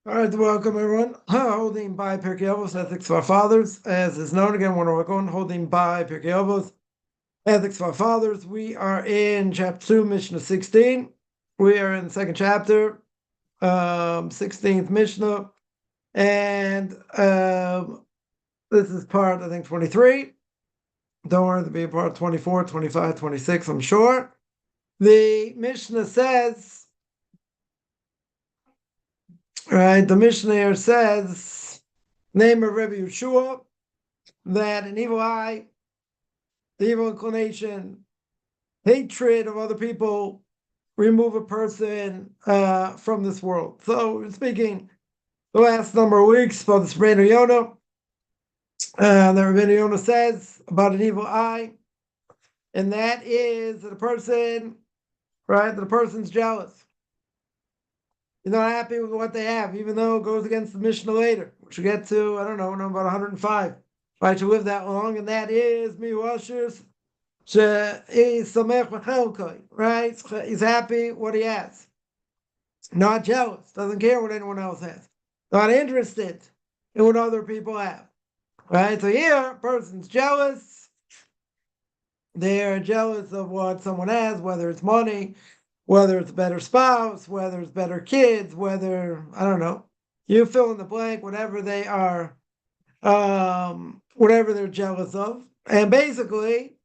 All right, welcome everyone. Holding by Pirke Avos, Ethics for Fathers, as is known again. We're going holding by Pirke Avos, Ethics for Fathers. We are in chapter 2, Mishna 16. We are in the second chapter, 16th Mishnah, and this is part, I think, 23. Don't worry, there'll be a part 24, 25, 26, I'm sure. The Mishnah says, right, the Mishnah here says, name of Rebbe Yeshua, that an evil eye, the evil inclination, hatred of other people, remove a person from this world. So, speaking the last number of weeks about the Rabbeinu Yonah, the Rabbeinu Yonah says about an evil eye, and that is that a person, right, that a person's jealous. You're not happy with what they have, even though it goes against the Mishnah later, which we get to, I don't know, about 105. Right, to live that long, and that is Miwashers. Right? He's happy what he has. Not jealous, doesn't care what anyone else has. Not interested in what other people have. Right? So here, a person's jealous. They're jealous of what someone has, whether it's money, whether it's a better spouse, whether it's better kids, whether, I don't know, you fill in the blank, whatever they are, whatever they're jealous of. And basically,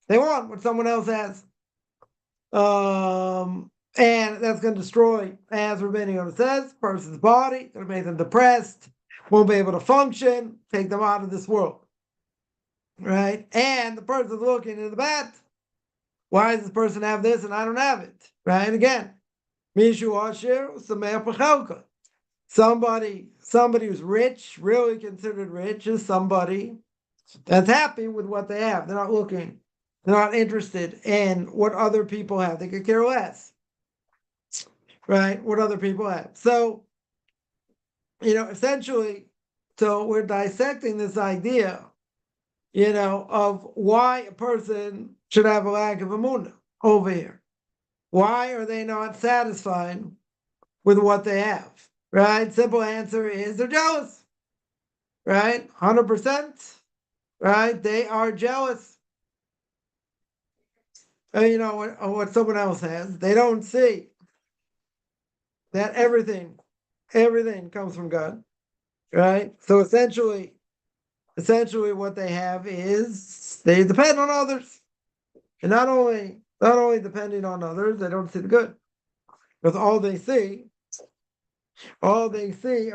they want what someone else has. And that's going to destroy, as Rabbeinu Yonah says, person's body, going to make them depressed, won't be able to function, take them out of this world. Right? And the person's looking in the bad. Why does this person have this and I don't have it? Right? Again, somebody who's rich, really considered rich, is somebody that's happy with what they have. They're not looking. They're not interested in what other people have. They could care less, right? What other people have. So, essentially, so we're dissecting this idea, of why a person should have a lack of emunah over here. Why are they not satisfied with what they have, right? Simple answer is they're jealous, right? 100%, right? They are jealous. What someone else has. They don't see that everything comes from God, right? So essentially what they have is they depend on others. And not only depending on others, they don't see the good. Because all they see are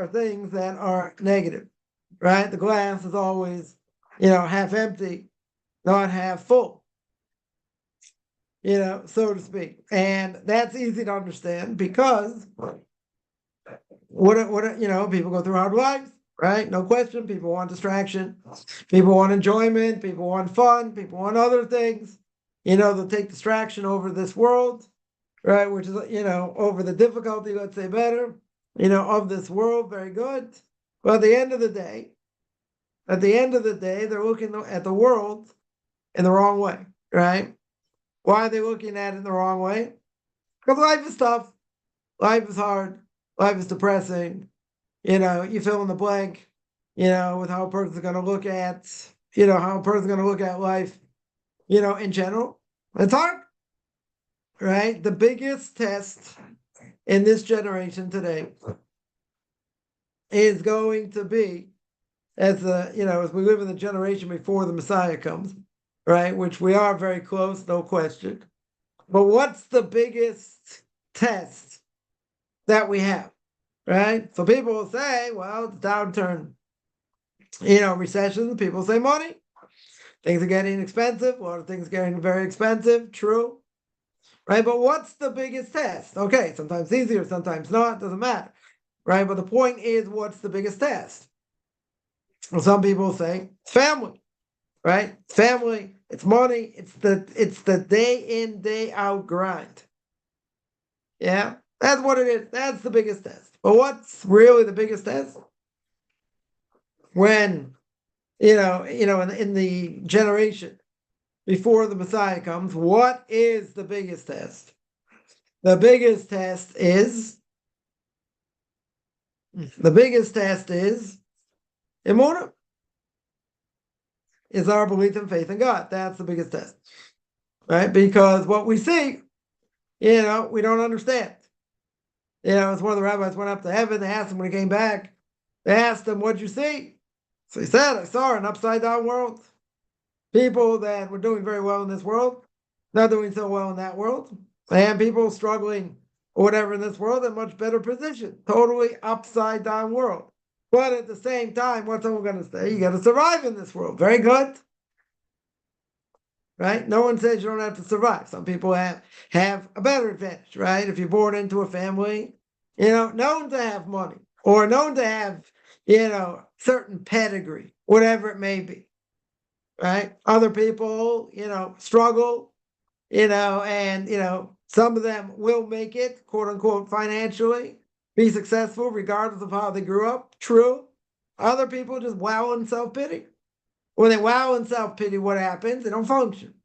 things that are negative, right? The glass is always, half empty, not half full. So to speak. And that's easy to understand because people go through hard lives, right? No question. People want distraction. People want enjoyment. People want fun. People want other things. They'll take distraction over this world, right? Which is, over the difficulty, let's say better, of this world. Very good. But at the end of the day, they're looking at the world in the wrong way, right? Why are they looking at it in the wrong way? Because life is tough. Life is hard. Life is depressing. You fill in the blank, with how a person's going to look at, life, in general. It's hard, right? The biggest test in this generation today is going to be, as we live in the generation before the Messiah comes, right? Which we are very close, no question. But what's the biggest test that we have, right? So people will say, well, it's downturn, recession. People say money. Things are getting expensive. A lot of things are getting very expensive. True, right? But what's the biggest test? Okay, sometimes easier, sometimes not. Doesn't matter, right? But the point is, what's the biggest test? Well, some people say it's family. Right? It's family, it's money, it's the day in, day out grind. Yeah, that's what it is. That's the biggest test. But what's really the biggest test? When, in the generation before the Messiah comes, what is the biggest test? The biggest test is The biggest test is emunah, is our belief and faith in God. That's the biggest test, right? Because what we see, we don't understand. It's one of the rabbis went up to heaven. They asked him when he came back. They asked him, "What'd you see?" So he said, "I saw an upside down world. People that were doing very well in this world, not doing so well in that world, and people struggling or whatever in this world, in a much better position. Totally upside down world. But at the same time, what's someone going to say? You got to survive in this world. Very good, right? No one says you don't have to survive. Some people have a better advantage, right? If you're born into a family, known to have money or known to have, certain pedigree, whatever it may be, right? Other people, struggle, and, some of them will make it, quote unquote, financially, be successful regardless of how they grew up. True. Other people just wallow in self-pity. When they wallow in self-pity, what happens? They don't function.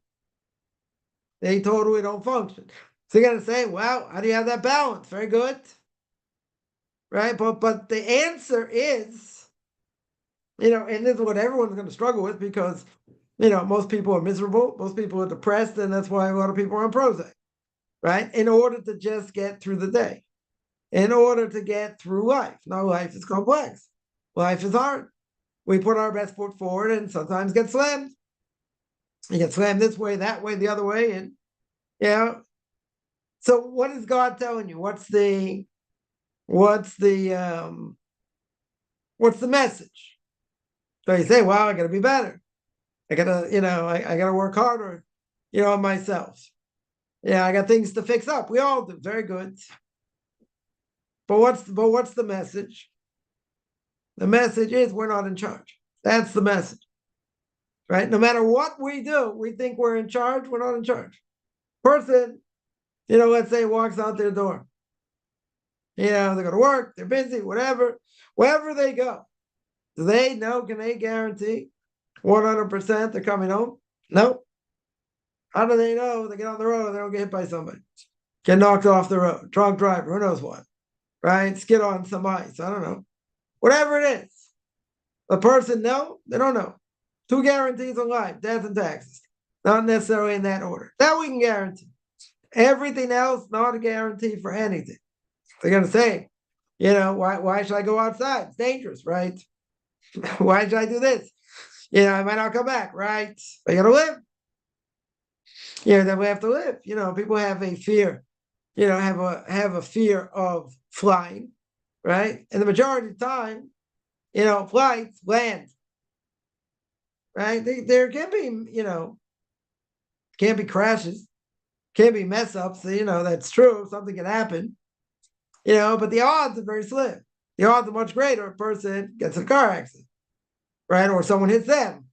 They totally don't function. So you're going to say, well, how do you have that balance? Very good. Right? But the answer is, and this is what everyone's going to struggle with because, most people are miserable. Most people are depressed. And that's why a lot of people are on Prozac, right? In order to just get through the day, in order to get through life. Now, life is complex. Life is hard. We put our best foot forward and sometimes get slammed. You get slammed this way, that way, the other way. And, so what is God telling you? What's the message? So you say, well, I got to be better. I got to, I got to work harder, on myself. Yeah, I got things to fix up. We all do. Very good. But what's the message? The message is we're not in charge. That's the message. Right? No matter what we do, we think we're in charge. We're not in charge. Person, let's say walks out their door. They go to work, they're busy, whatever. Wherever they go, do they know, can they guarantee 100% they're coming home? No. How do they know they get on the road, they don't get hit by somebody? Get knocked off the road, drunk driver, who knows what? Right? Skid on some ice, I don't know. Whatever it is. The person, no, they don't know. 2 guarantees in life, death and taxes. Not necessarily in that order. That we can guarantee. Everything else, not a guarantee for anything. They're going to say, why should I go outside? It's dangerous, right? Why should I do this? I might not come back, right? But you got to live. Then we have to live. People have a fear, have a fear of flying, right? And the majority of the time, flights land, right? There can be, can't be crashes, can't be mess ups. That's true. Something can happen, but the odds are very slim. The odds are much greater. A person gets in a car accident, right? Or someone hits them,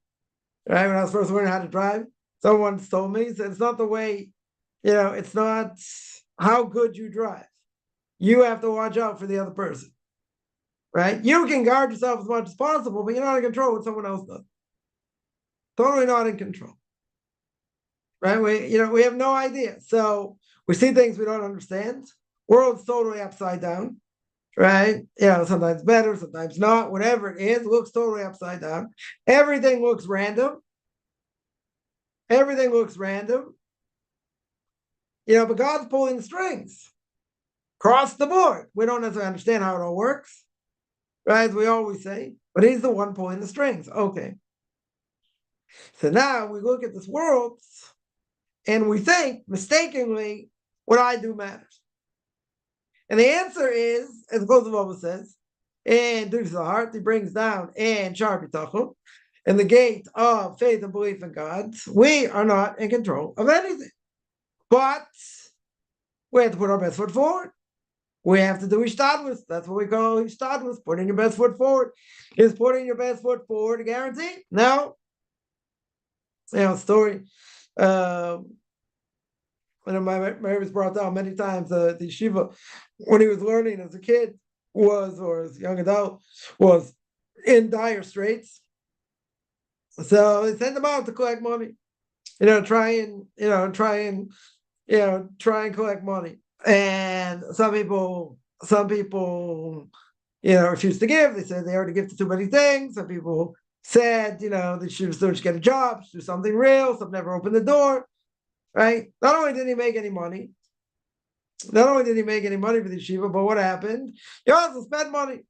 right? When I was first learning how to drive, someone told me, said, it's not the way, it's not how good you drive. You have to watch out for the other person, right? You can guard yourself as much as possible, but you're not in control what someone else does. Totally not in control, right? We have no idea. So we see things we don't understand. World's totally upside down, right? Sometimes better, sometimes not, whatever it is, looks totally upside down. Everything looks random. Everything looks random. But God's pulling the strings across the board. We don't necessarily understand how it all works, right? As we always say, but he's the one pulling the strings. Okay. So now we look at this world and we think mistakenly what I do matters. And the answer is, as Kosovo says, and through the heart, he brings down and Sharbitachon, and the gate of faith and belief in God, we are not in control of anything. But we have to put our best foot forward. We have to do ishtadlus. That's what we call ishtadlus. Putting your best foot forward. Is putting your best foot forward a guarantee? No. Story. My was brought down many times. The yeshiva, when he was learning as a kid, or as a young adult, was in dire straits. So they sent him out to collect money. Try and collect money. And some people, refused to give. They said they already gifted too many things. Some people said, the students should get a job, do something real. Some never opened the door, right? Not only did he make any money, for the yeshiva, but what happened? He also spent money,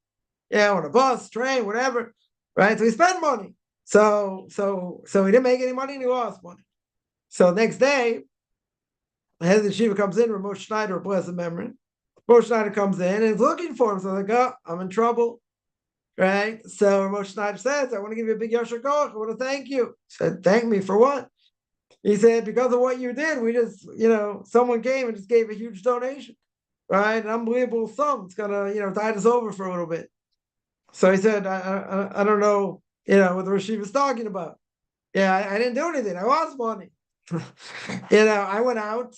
on a bus, train, whatever, right? So he spent money. So he didn't make any money and he lost money. So next day, the head of the yeshiva comes in, Moshe Schneider, blessed memory. Moshe Schneider comes in and is looking for him. So they're like, oh, I'm in trouble, right? So Moshe Schneider says, I want to give you a big yasher koach. I want to thank you. He said, thank me for what? He said, because of what you did, we just, someone came and just gave a huge donation, right? An unbelievable sum. It's going to, tide us over for a little bit. So he said, I don't know, what the Rashiv is talking about. Yeah, I didn't do anything. I lost money. I went out.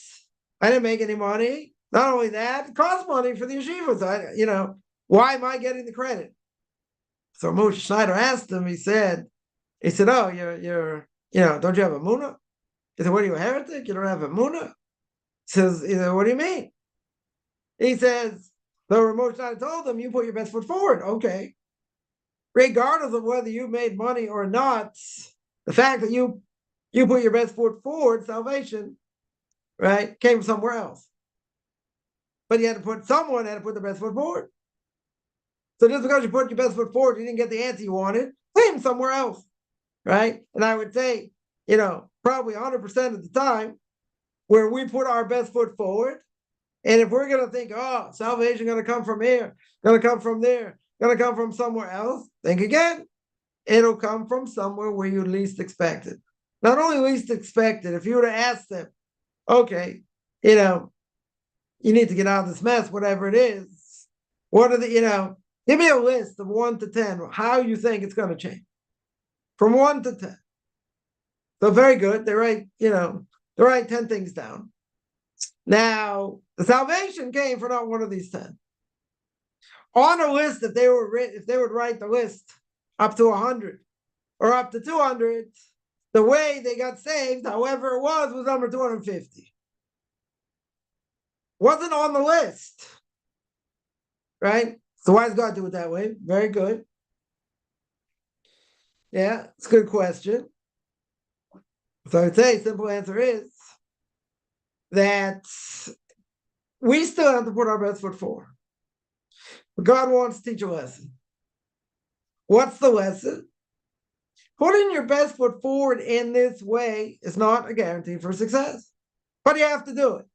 I didn't make any money. Not only that, it cost money for the yeshivas. Why am I getting the credit? So Moshe Schneider asked him. He said, oh, you're don't you have a munah? He said, what are you, a heretic? You don't have a munah? He says, what do you mean? He says, so Moshe Schneider told him, you put your best foot forward. Okay. Regardless of whether you made money or not, the fact that you put your best foot forward, salvation, right, came from somewhere else. But someone had to put the best foot forward. So just because you put your best foot forward, you didn't get the answer you wanted, came somewhere else, right? And I would say, probably 100% of the time, where we put our best foot forward, and if we're going to think, oh, salvation going to come from here, going to come from there, going to come from somewhere else, think again. It'll come from somewhere where you least expect it. Not only least expected, if you were to ask them, okay, you need to get out of this mess, whatever it is, what are the, give me a list of 1 to 10, how you think it's going to change. From 1 to 10. So very good. They write 10 things down. Now, the salvation came for not one of these 10. On a list, if they would write the list up to 100 or up to 200, the way they got saved, however it was number 250. Wasn't on the list, right? So why does God do it that way? Very good. Yeah, it's a good question. So I'd say simple answer is that we still have to put our best foot forward. But God wants to teach a lesson. What's the lesson? Putting your best foot forward in this way is not a guarantee for success, but you have to do it.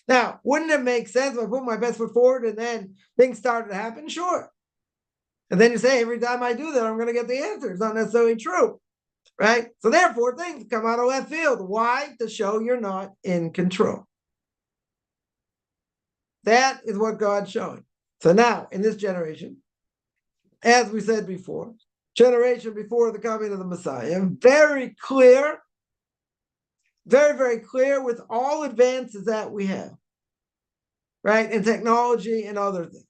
Now, wouldn't it make sense if I put my best foot forward and then things started to happen? Sure. And then you say, every time I do that, I'm going to get the answer. It's not necessarily true, right? So therefore, things come out of left field. Why? To show you're not in control. That is what God's showing. So now, in this generation, as we said before, generation before the coming of the Messiah, very clear, very, very clear with all advances that we have, right? In technology and other things.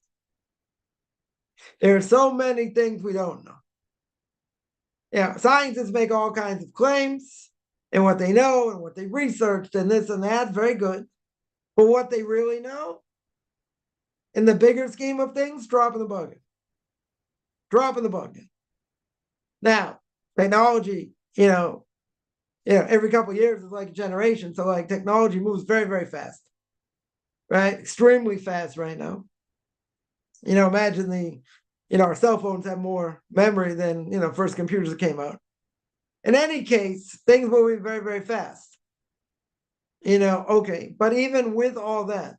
There are so many things we don't know. Scientists make all kinds of claims and what they know and what they researched and this and that, very good. But what they really know, in the bigger scheme of things, drop in the bucket. Drop in the bucket. Now, technology, every couple of years is like a generation. So like technology moves very, very fast, right? Extremely fast right now. Imagine our cell phones have more memory than, first computers that came out. In any case, things moving very, very fast. Okay. But even with all that,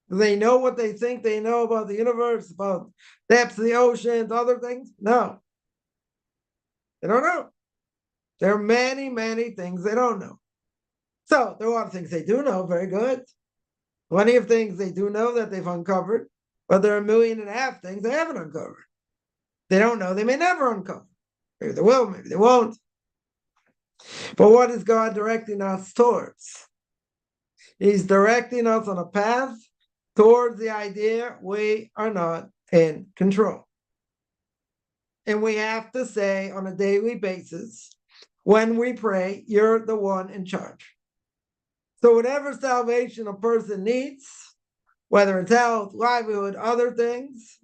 they know what they think they know about the universe, about depths of the oceans, other things? No. They don't know. There are many, many things they don't know. So there are a lot of things they do know, very good. Plenty of things they do know that they've uncovered, but there are 1.5 million things they haven't uncovered. They don't know, they may never uncover. Maybe they will, maybe they won't. But what is God directing us towards? He's directing us on a path towards the idea we are not in control. And we have to say on a daily basis, when we pray, you're the one in charge. So whatever salvation a person needs, whether it's health, livelihood, other things,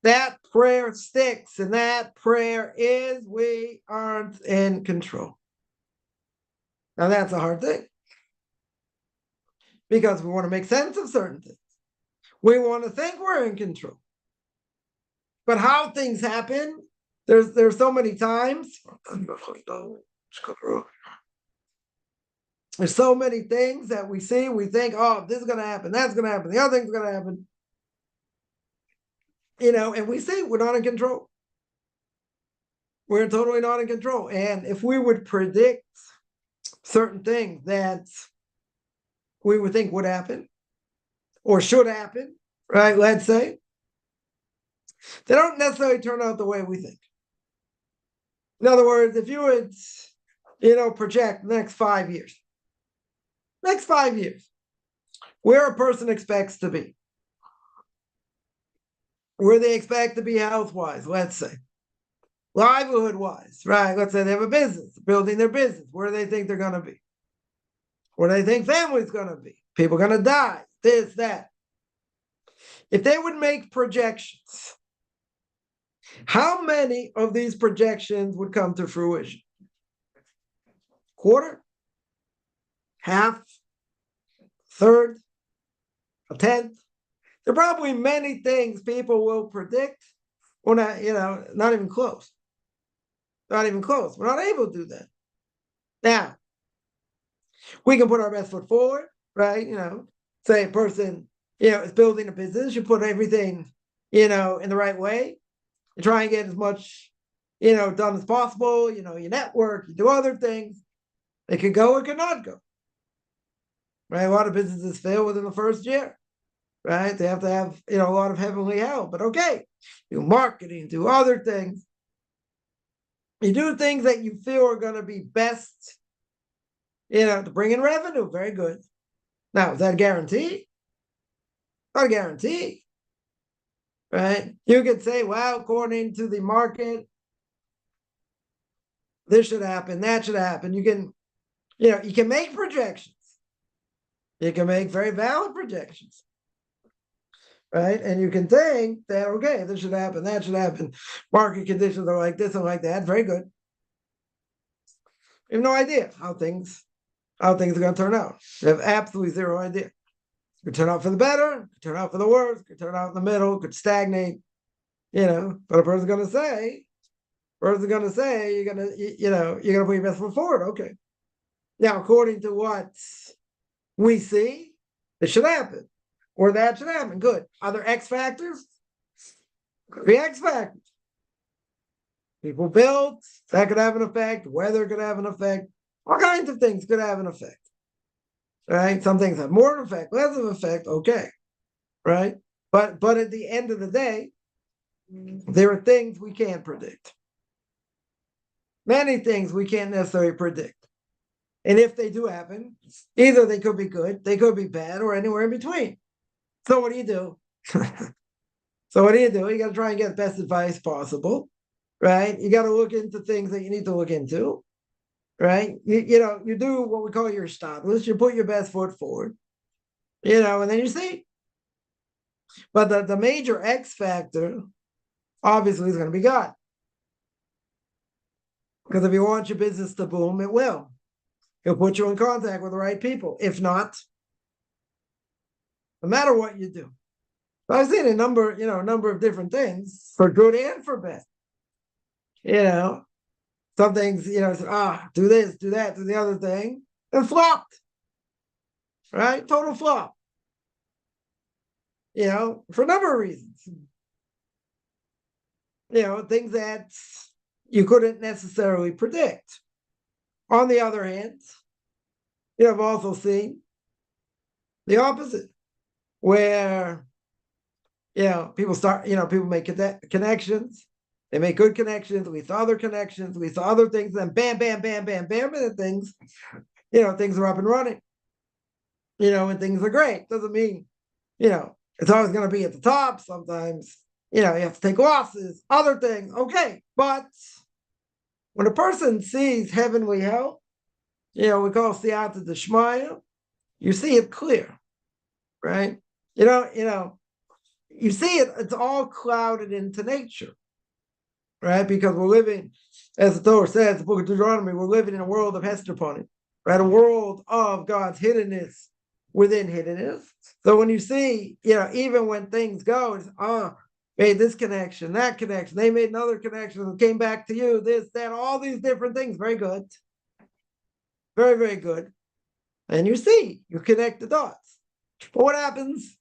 that prayer sticks, and that prayer is we aren't in control. Now that's a hard thing because we want to make sense of certain things. We want to think we're in control. But how things happen, there's so many times. There's so many things that we see, we think, oh, this is going to happen, that's going to happen, the other thing's going to happen. And we see we're not in control. We're totally not in control. And if we would predict certain things that we would think would happen or should happen, right, let's say, they don't necessarily turn out the way we think. In other words, if you would, project the next 5 years, where a person expects to be, where they expect to be health-wise, let's say, livelihood-wise, right? Let's say they have a business, building their business. Where do they think they're going to be? Where do they think family's going to be? People going to die, this, that. If they would make projections, how many of these projections would come to fruition? Quarter? Half? Third? A tenth? There are probably many things people will predict, or not, not even close. Not even close. We're not able to do that. Now, we can put our best foot forward, right? Say a person, is building a business, you put everything, in the right way. You try and get as much, done as possible. You network, you do other things. It could go, it could not go. Right? A lot of businesses fail within the first year. Right? They have to have, a lot of heavenly help. But okay, do marketing, do other things. You do things that you feel are going to be best, to bring in revenue. Very good. Now, is that a guarantee? Not a guarantee. Right? You could say, well, according to the market, this should happen, that should happen. You can make projections. You can make very valid projections. Right? And you can think that, okay, this should happen, that should happen. Market conditions are like this and like that. Very good. You have no idea how things are going to turn out. You have absolutely zero idea. It could turn out for the better, it could turn out for the worse, it could turn out in the middle, it could stagnate, but a person's going to say, you're going to put your best foot forward. Okay. Now, according to what we see, it should happen. Or that should happen. Good. Are there X factors? Could be X factors. People build, that could have an effect. Weather could have an effect. All kinds of things could have an effect. Right? Some things have more of an effect, less of an effect. Okay. Right? But at the end of the day, there are things we can't predict. Many things we can't necessarily predict. And if they do happen, either they could be good, they could be bad, or anywhere in between. So what do you do? You got to try and get the best advice possible, right? You got to look into things that you need to look into, right? You do what we call your status. You put your best foot forward, and then you see. But the major X factor, obviously, is going to be God. Because if you want your business to boom, it will. He'll put you in contact with the right people. If not, no matter what you do. I've seen a number of different things for good and for bad. Some things, do this, do that, do the other thing, and flopped. Right? Total flop. For a number of reasons. Things that you couldn't necessarily predict. On the other hand, I've also seen the opposite, where people make connections. They make good connections, leads to other connections, leads to other things, then bam, bam, bam, bam, bam, and things are up and running. And things are great. Doesn't mean, it's always going to be at the top. Sometimes, you have to take losses, other things. Okay. But when a person sees heavenly help, we call siyata d'shmaya, you see it clear, right? You see it, it's all clouded into nature, right? Because we're living, as the Torah says, the book of Deuteronomy, we're living in a world of Hesterpony, right? A world of God's hiddenness within hiddenness. So when you see, even when things go, it's, made this connection, that connection, they made another connection and came back to you, this, that, all these different things. Very good. Very, very good. And you connect the dots. But what happens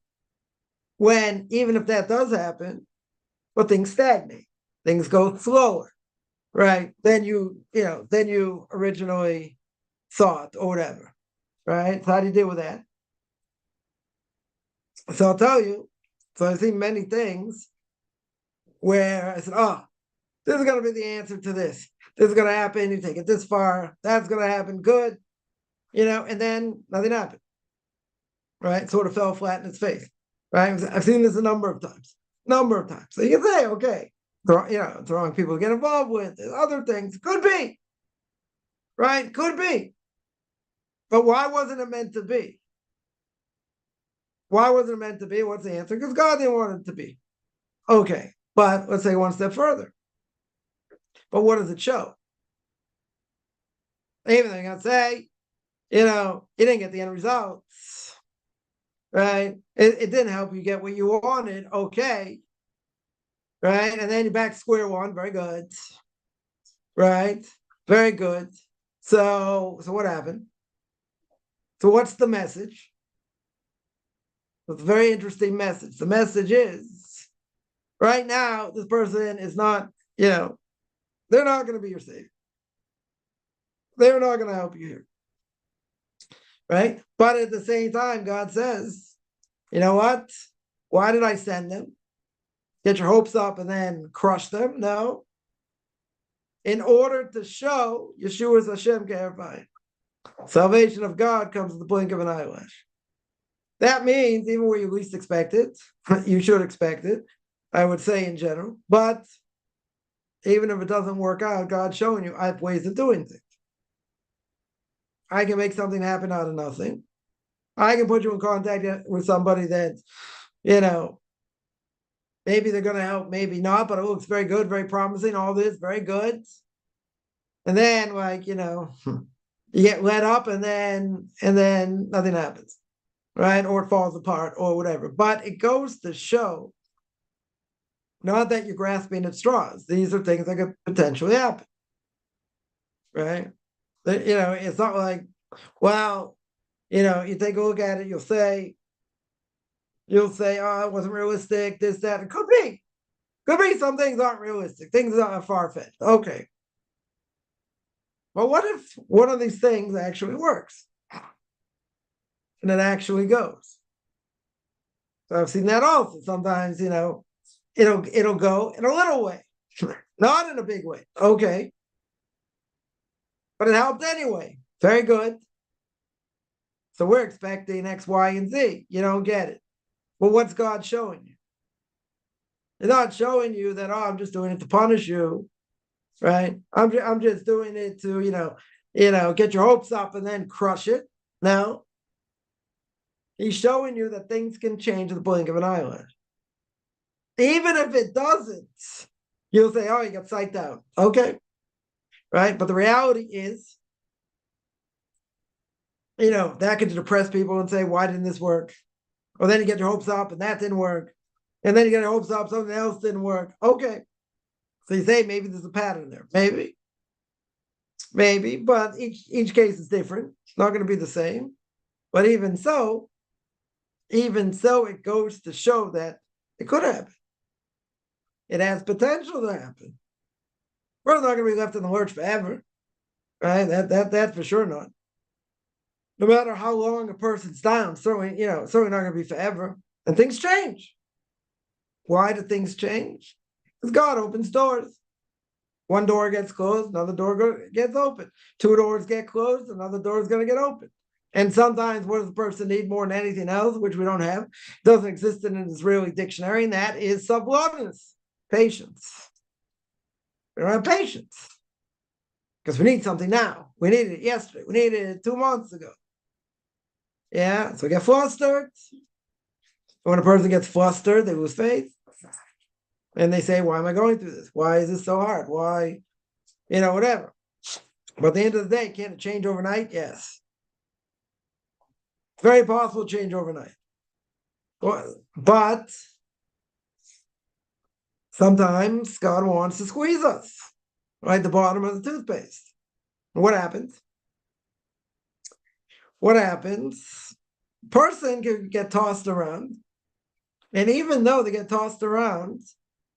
when, even if that does happen, but things stagnate, things go slower, right? Than you originally thought or whatever, right? So how do you deal with that? So I'll tell you. So I've seen many things where I said, this is going to be the answer to this. This is going to happen. You take it this far. That's going to happen. Good. And then nothing happened. Right? Sort of fell flat in its face. Right? I've seen this a number of times. So you can say, okay, it's the wrong people to get involved with. There's other things. Could be. Right? Could be. But why wasn't it meant to be? Why wasn't it meant to be? What's the answer? Because God didn't want it to be. Okay. But let's say one step further. But what does it show? Even thing I'd say, you didn't get the end results, right? It didn't help you get what you wanted, okay, right? And then you're back to square one, very good, right? Very good. So what happened? So what's the message? It's a very interesting message. The message is, right now, this person is not, they're not going to be your savior. They're not going to help you here. Right? But at the same time, God says, you know what? Why did I send them? Get your hopes up and then crush them? No. In order to show Yeshua's Hashem Ke'ervayim. Salvation of God comes with the blink of an eyelash. That means even where you least expect it, you should expect it, I would say in general. But even if it doesn't work out, God's showing you, I have ways of doing things. I can make something happen out of nothing. I can put you in contact with somebody that, maybe they're going to help, maybe not, but it looks very good, very promising, all this, very good. And then, you get let up and then nothing happens, right? Or it falls apart or whatever. But it goes to show, not that you're grasping at straws. These are things that could potentially happen, right? It's not like, well, you take a look at it, you'll say, oh, it wasn't realistic, this, that. It could be. Some things aren't realistic. Things are far-fetched. Okay. But what if one of these things actually works? And it actually goes. So I've seen that also. Sometimes, it'll go in a little way. Not in a big way. Okay. But it helped anyway. Very good. So we're expecting X, Y, and Z. You don't get it. Well, what's God showing you? He's not showing you that, I'm just doing it to punish you, right? I'm just doing it to, get your hopes up and then crush it. No. He's showing you that things can change at the blink of an eyelash. Even if it doesn't, you'll say, you got psyched out. Okay. Right? But the reality is, that could depress people and say, why didn't this work? Or then you get your hopes up and that didn't work. And then you get your hopes up, something else didn't work. Okay. So you say maybe there's a pattern there. Maybe, but each case is different. It's not going to be the same. But even so, it goes to show that it could happen. It has potential to happen. We're not going to be left in the lurch forever. Right? That's for sure not. No matter how long a person's down, certainly not going to be forever. And things change. Why do things change? Because God opens doors. One door gets closed, another door gets open. Two doors get closed, another door is going to get open. And sometimes what does the person need more than anything else, which we don't have, doesn't exist in an Israeli dictionary, and that is sablonis, patience. We don't have patience. because we need something now. We needed it yesterday. We needed it 2 months ago. Yeah, so we get flustered. When a person gets flustered, they lose faith. And they say, why am I going through this? Why is this so hard? Why, whatever. But at the end of the day, can it change overnight? Yes. It's very possible to change overnight. But sometimes God wants to squeeze us, right? The bottom of the toothpaste. And what happens? What happens? Person can get tossed around. And even though they get tossed around,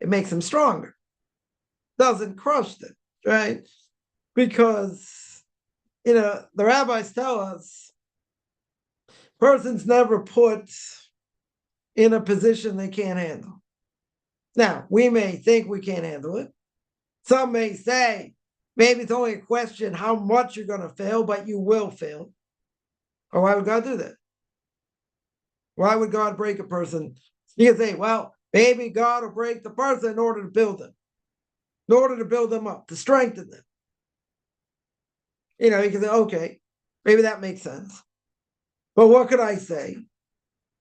it makes them stronger. Doesn't crush them, right? Because, the rabbis tell us persons never put in a position they can't handle. Now, we may think we can't handle it. Some may say, maybe it's only a question how much you're going to fail, but you will fail. Or why would God do that? Why would God break a person? You can say, well, maybe God will break the person in order to build them, in order to build them up, to strengthen them. You can say, okay, maybe that makes sense. But what could I say?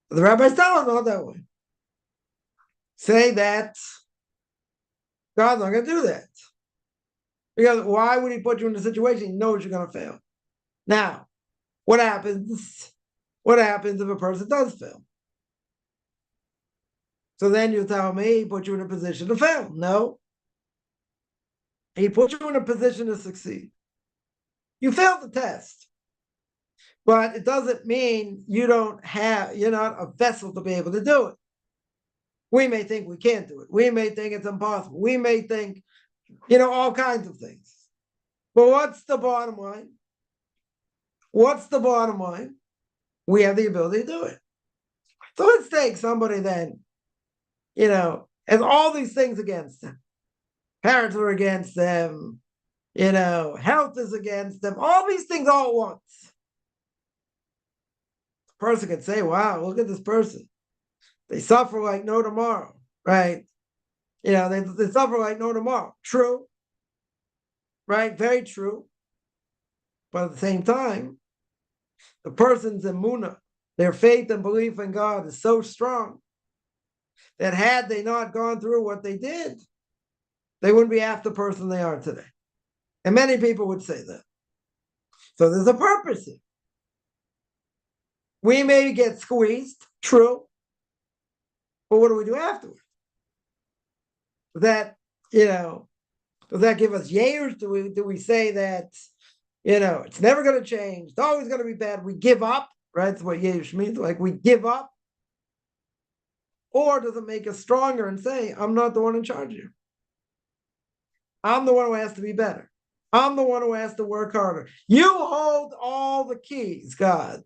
The rabbis tell us not that way. Say that God's not going to do that. Because why would he put you in a situation he knows you're going to fail? Now, what happens? What happens if a person does fail? So then you tell me he put you in a position to fail. No. He put you in a position to succeed. You failed the test. But it doesn't mean you're not a vessel to be able to do it. We may think we can't do it. We may think it's impossible. We may think, all kinds of things. But what's the bottom line? What's the bottom line? We have the ability to do it. So let's take somebody then, has all these things against them. Parents are against them. Health is against them. All these things all at once. The person could say, wow, look at this person. They suffer like no tomorrow, right? They suffer like no tomorrow. True, right? Very true. But at the same time, the person's emunah, their faith and belief in God is so strong that had they not gone through what they did, they wouldn't be half the person they are today. And many people would say that. So there's a purpose here. We may get squeezed, true. But what do we do afterwards? Does that give us years? Do we say that, it's never going to change, it's always going to be bad, we give up, right? That's what yesh means, like we give up. Or does it make us stronger and say, I'm not the one in charge here. I'm the one who has to be better. I'm the one who has to work harder. You hold all the keys, God.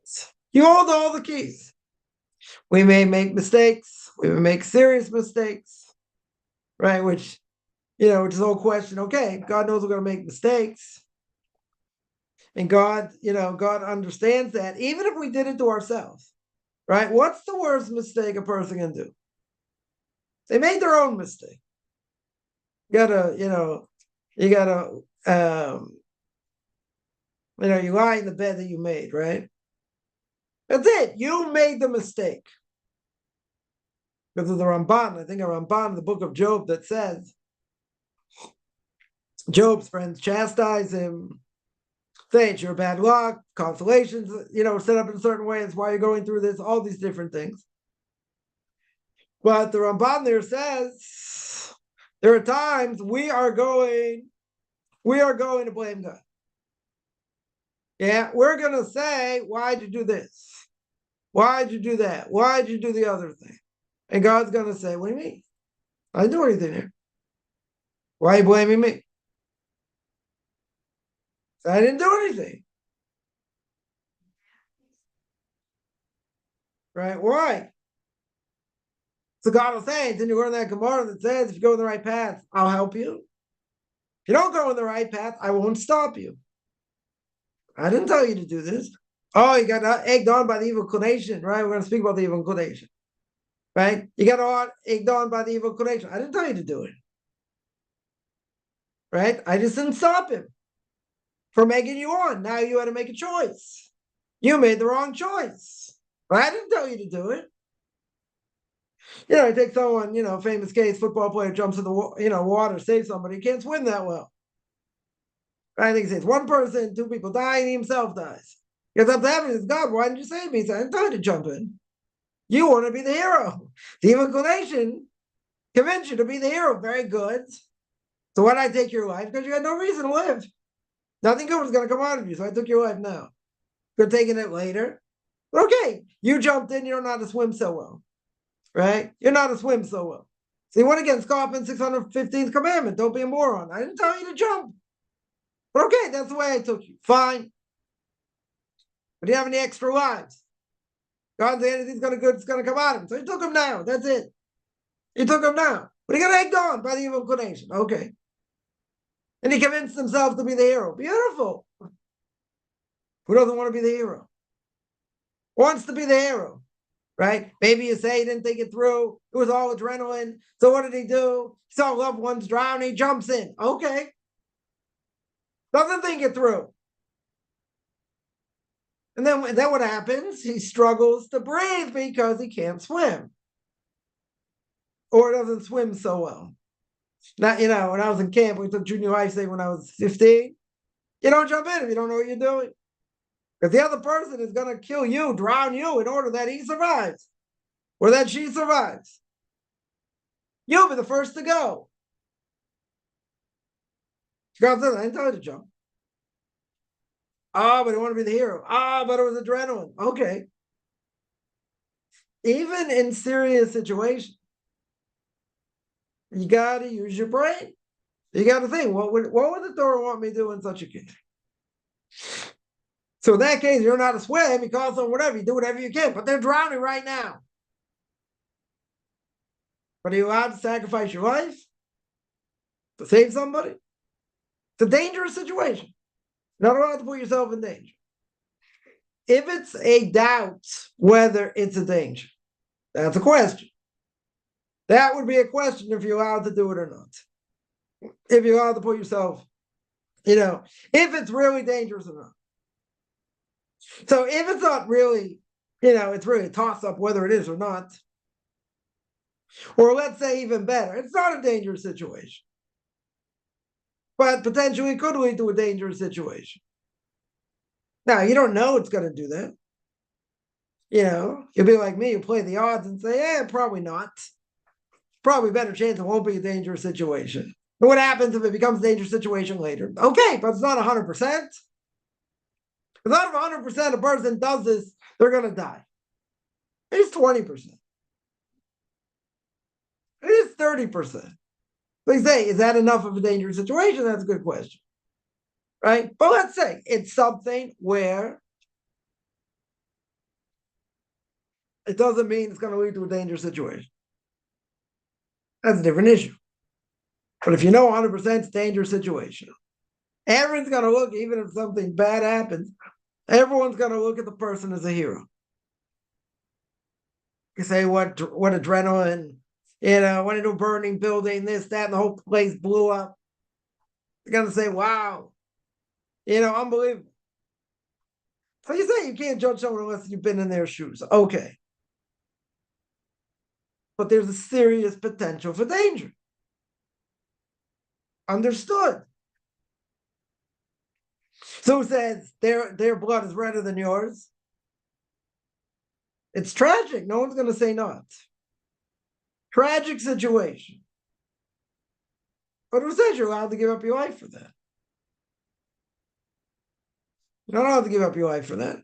You hold all the keys. We may make mistakes. We may make serious mistakes, right? Which is the whole question. Okay, God knows we're going to make mistakes. And God understands that. Even if we did it to ourselves, right? What's the worst mistake a person can do? They made their own mistake. You lie in the bed that you made, right? That's it. You made the mistake. Because of the Ramban, I think a Ramban in the book of Job that says, Job's friends chastise him, say it's your bad luck, constellations, set up in a certain way, it's why you're going through this, all these different things. But the Ramban there says, there are times we are going to blame God. Yeah, we're going to say, why'd you do this? Why'd you do that? Why'd you do the other thing? And God's going to say, what do you mean? I didn't do anything here. Why are you blaming me? I didn't do anything. Right? Why? So God will say, then you go in that Gemara that says, if you go in the right path, I'll help you. If you don't go in the right path, I won't stop you. I didn't tell you to do this. Oh, you got egged on by the evil inclination, right? We're going to speak about the evil inclination, right? You got egged on by the evil inclination. I didn't tell you to do it, right? I just didn't stop him. from egging you on. Now you had to make a choice. You made the wrong choice. But I didn't tell you to do it. I take someone, famous case, football player jumps in the water, saves somebody, he can't swim that well. I think it's one person, two people die, and he himself dies. Because up to heaven, it's God, why didn't you save me? He said, I didn't tell you to jump in. You want to be the hero. The evil inclination convinced you to be the hero. Very good. So why did I take your life? Because you had no reason to live. Nothing good was going to come out of you, so I took your life now. Could have taken it later. But okay, you jumped in, you don't know how to swim so well. Right? You're not to swim so well. So you went against Kaufman's 615th commandment. Don't be a moron. I didn't tell you to jump. But okay, that's the way I took you. Fine. But you have any extra lives? God's anything's going to good, it's going to come out of him. So you took him now. That's it. You took him now. But he got egged on by the evil inclination. Okay. And he convinced himself to be the hero. Beautiful. Who doesn't want to be the hero? Wants to be the hero. Right? Maybe you say he didn't think it through. It was all adrenaline. So what did he do? He saw loved ones drown. He jumps in. Okay. Doesn't think it through. And then what happens? He struggles to breathe because he can't swim. Or doesn't swim so well. Now, when I was in camp, we took junior life saving when I was 15. You don't jump in if you don't know what you're doing. Because the other person is going to kill you, drown you in order that he survives. Or that she survives. You'll be the first to go. God says, I didn't tell you to jump. Oh, but I want to be the hero. Oh, but it was adrenaline. Okay. Even in serious situations, you got to use your brain. You got to think, what would the Torah want me to do in such a case? So in that case, you're not a swim, you call someone whatever, you do whatever you can, but they're drowning right now. But are you allowed to sacrifice your life to save somebody? It's a dangerous situation. You're not allowed to put yourself in danger. If it's a doubt whether it's a danger, that's a question. That would be a question if you're allowed to do it or not. If you're allowed to put yourself, if it's really dangerous or not. So if it's not really, it's really a toss-up whether it is or not. Or let's say even better, it's not a dangerous situation. But potentially could lead to a dangerous situation. Now, you don't know it's going to do that. You'll be like me, you play the odds and say, probably not. Probably better chance it won't be a dangerous situation. But what happens if it becomes a dangerous situation later? Okay, but it's not 100%. It's not 100% a person does this, they're going to die. It's 20%. It is 30%. They say, is that enough of a dangerous situation? That's a good question. Right? But let's say it's something where it doesn't mean it's going to lead to a dangerous situation. That's a different issue. But if you know 100% it's a dangerous situation, everyone's going to look, even if something bad happens, everyone's going to look at the person as a hero. You say, what adrenaline, went into a burning building, this, that, and the whole place blew up. They're going to say, wow, unbelievable. So you say you can't judge someone unless you've been in their shoes. Okay. But there's a serious potential for danger. Understood. So who says their blood is redder than yours? It's tragic. No one's going to say not. Tragic situation. But who says you're allowed to give up your life for that? You're not allowed to give up your life for that.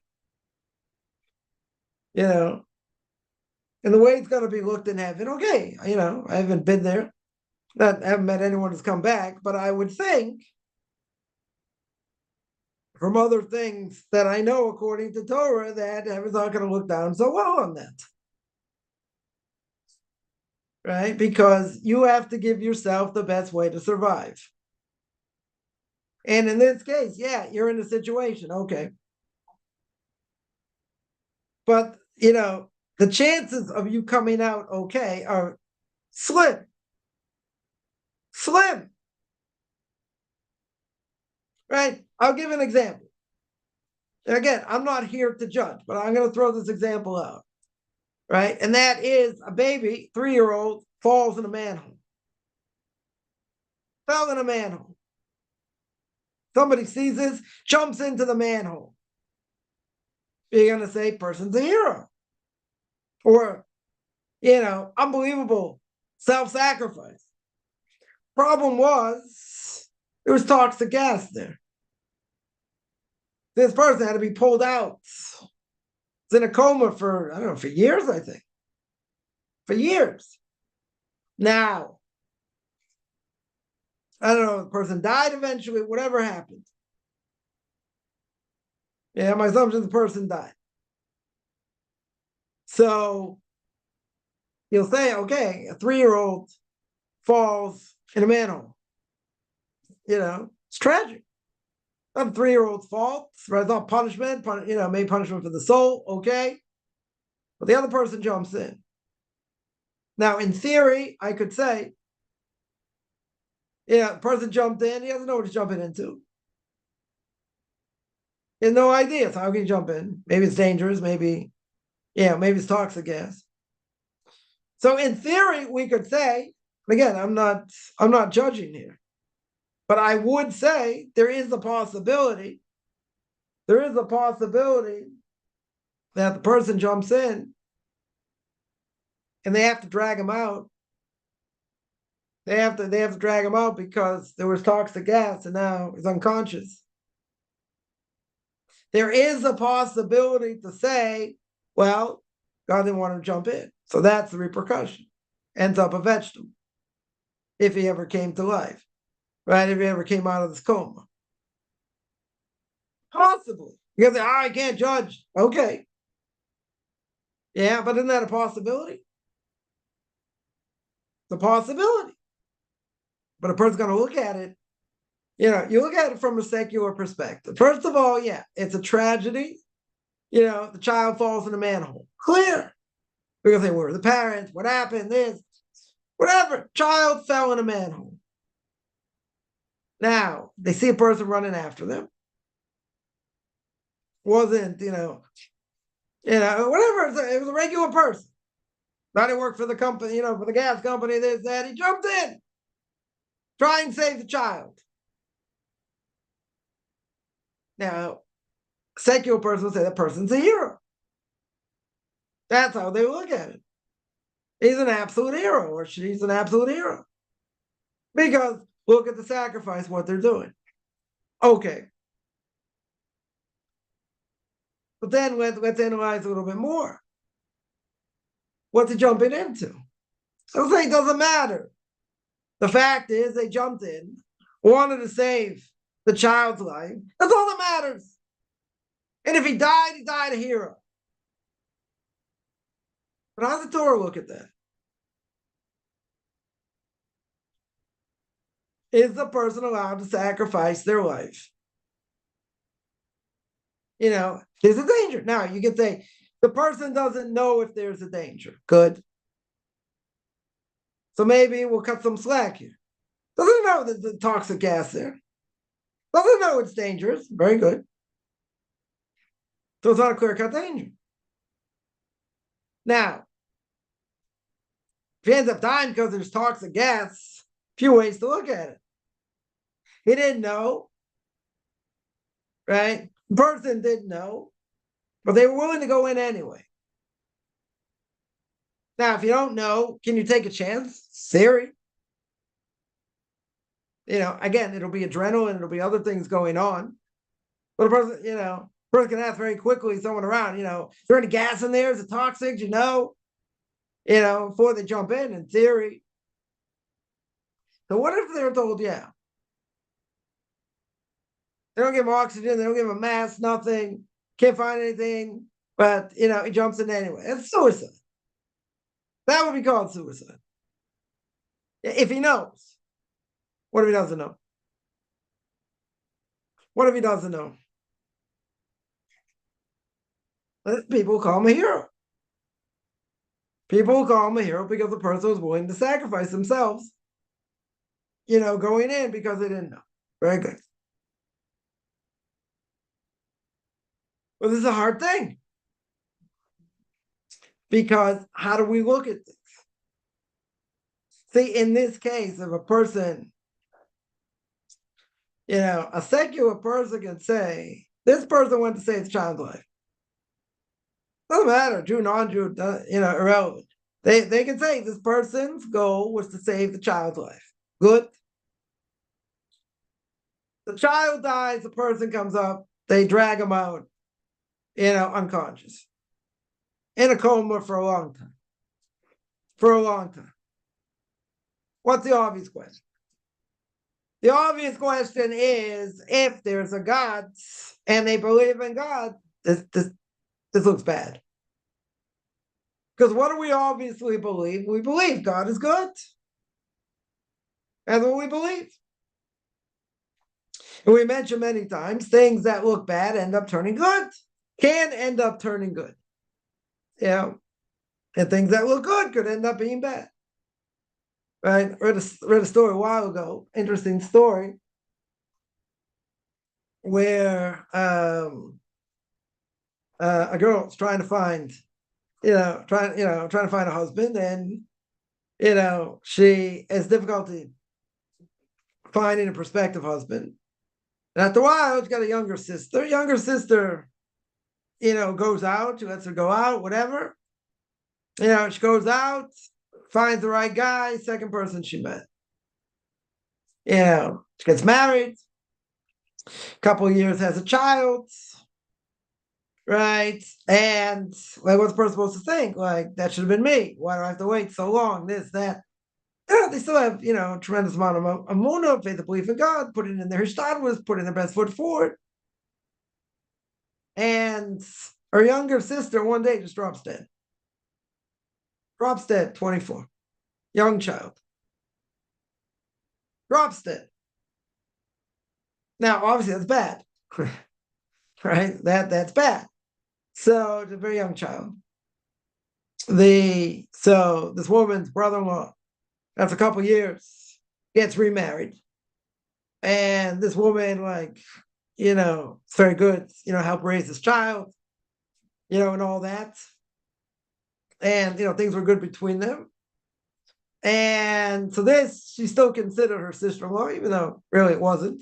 And the way it's going to be looked in heaven, okay, I haven't been there. I haven't met anyone who's come back, but I would think from other things that I know according to Torah that heaven's not going to look down so well on that. Right? Because you have to give yourself the best way to survive. And in this case, yeah, you're in a situation, okay. But, the chances of you coming out okay are slim. Slim. Right? I'll give an example. And again, I'm not here to judge, but I'm going to throw this example out, right? And that is a baby, 3-year-old, falls in a manhole. Fell in a manhole. Somebody sees this, jumps into the manhole. You're going to say, person's a hero. Or, unbelievable self-sacrifice. Problem was, there was toxic gas there. This person had to be pulled out. Was in a coma for, I don't know, for years, I think. For years. Now, I don't know, the person died eventually, whatever happened. Yeah, my assumption is the person died. So you'll say, okay, a 3-year-old falls in a manhole. It's tragic. Not a 3-year-old's fault, right? It's not punishment, maybe punishment for the soul, okay? But the other person jumps in. Now, in theory, I could say, the person jumped in, he doesn't know what he's jumping into. He has no idea. So how can you jump in? Maybe it's dangerous, maybe it's toxic gas. So in theory, we could say, again, I'm not judging here, but I would say there is a possibility that the person jumps in and they have to drag him out. They have to drag him out because there was toxic gas and now he's unconscious. There is a possibility to say, well, God didn't want him to jump in. So that's the repercussion. Ends up a vegetable. If he ever came to life, right? If he ever came out of this coma. Possibly. You say, I can't judge. Okay. Yeah, but isn't that a possibility? It's a possibility. But a person's going to look at it. You look at it from a secular perspective. First of all, it's a tragedy. The child falls in a manhole. Clear. We're going to say, where are the parents? What happened? This, whatever. Child fell in a manhole. Now, they see a person running after them. Wasn't, whatever. It was a regular person. Not he worked for the company, for the gas company, this, that. He jumped in. Try and save the child. Now, a secular person will say that person's a hero. That's how they look at it. He's an absolute hero, or she's an absolute hero. Because look at the sacrifice, what they're doing. Okay. But then let's analyze a little bit more. What's he jumping into? I'll say it doesn't matter. The fact is they jumped in, wanted to save the child's life. That's all that matters. And if he died a hero. But how does the Torah look at that? Is the person allowed to sacrifice their life? There's a danger. Now, you can say, the person doesn't know if there's a danger. Good. So maybe we'll cut some slack here. Doesn't know there's the toxic gas there. Doesn't know it's dangerous. Very good. So it's not a clear-cut danger. Now, if he ends up dying because there's toxic gas, few ways to look at it. He didn't know, right? The person didn't know, but they were willing to go in anyway. Now, if you don't know, can you take a chance? Theory. Again, it'll be adrenaline, it'll be other things going on. But a person, person can ask very quickly someone around, is there any gas in there? Is it toxic? Before they jump in theory. So what if they're told, yeah? They don't give him oxygen, they don't give him a mask, nothing, can't find anything, but, he jumps in anyway. It's suicide. That would be called suicide. If he knows. What if he doesn't know? What if he doesn't know? People call him a hero. People call him a hero because the person was willing to sacrifice themselves, going in because they didn't know. Very good. Well, this is a hard thing because how do we look at this? See, in this case, if a person, a secular person can say, this person went to save the child's life. Doesn't matter, Jew, non-Jew, irrelevant. They can say this person's goal was to save the child's life. Good. The child dies, the person comes up, they drag him out, unconscious, in a coma for a long time. For a long time. What's the obvious question? The obvious question is, if there's a God and they believe in God, this looks bad. Because what do we obviously believe? We believe God is good. That's what we believe. And we mentioned many times, things that look bad end up turning good. Can end up turning good. And things that look good could end up being bad. Right? Read a story a while ago, interesting story, where a girl's trying to find, trying to find a husband, and she has difficulty finding a prospective husband. And after a while, she's got a younger sister. Younger sister, goes out. She lets her go out, whatever. She goes out, finds the right guy, second person she met. She gets married, a couple of years has a child, right? And like, what's the person supposed to think? Like, that should have been me. Why do I have to wait so long? This, that. They still have, a tremendous amount of amunah, faith, of belief in God, put it in their hishtadlus, put in their best foot forward. And her younger sister one day just drops dead. Drops dead, 24. Young child. Drops dead. Now, obviously, that's bad. Right? That's bad. So, it's a very young child. So this woman's brother-in-law, after a couple of years, gets remarried. And this woman, it's very good, help raise this child, and all that. And, things were good between them. And so she still considered her sister-in-law, even though really it wasn't,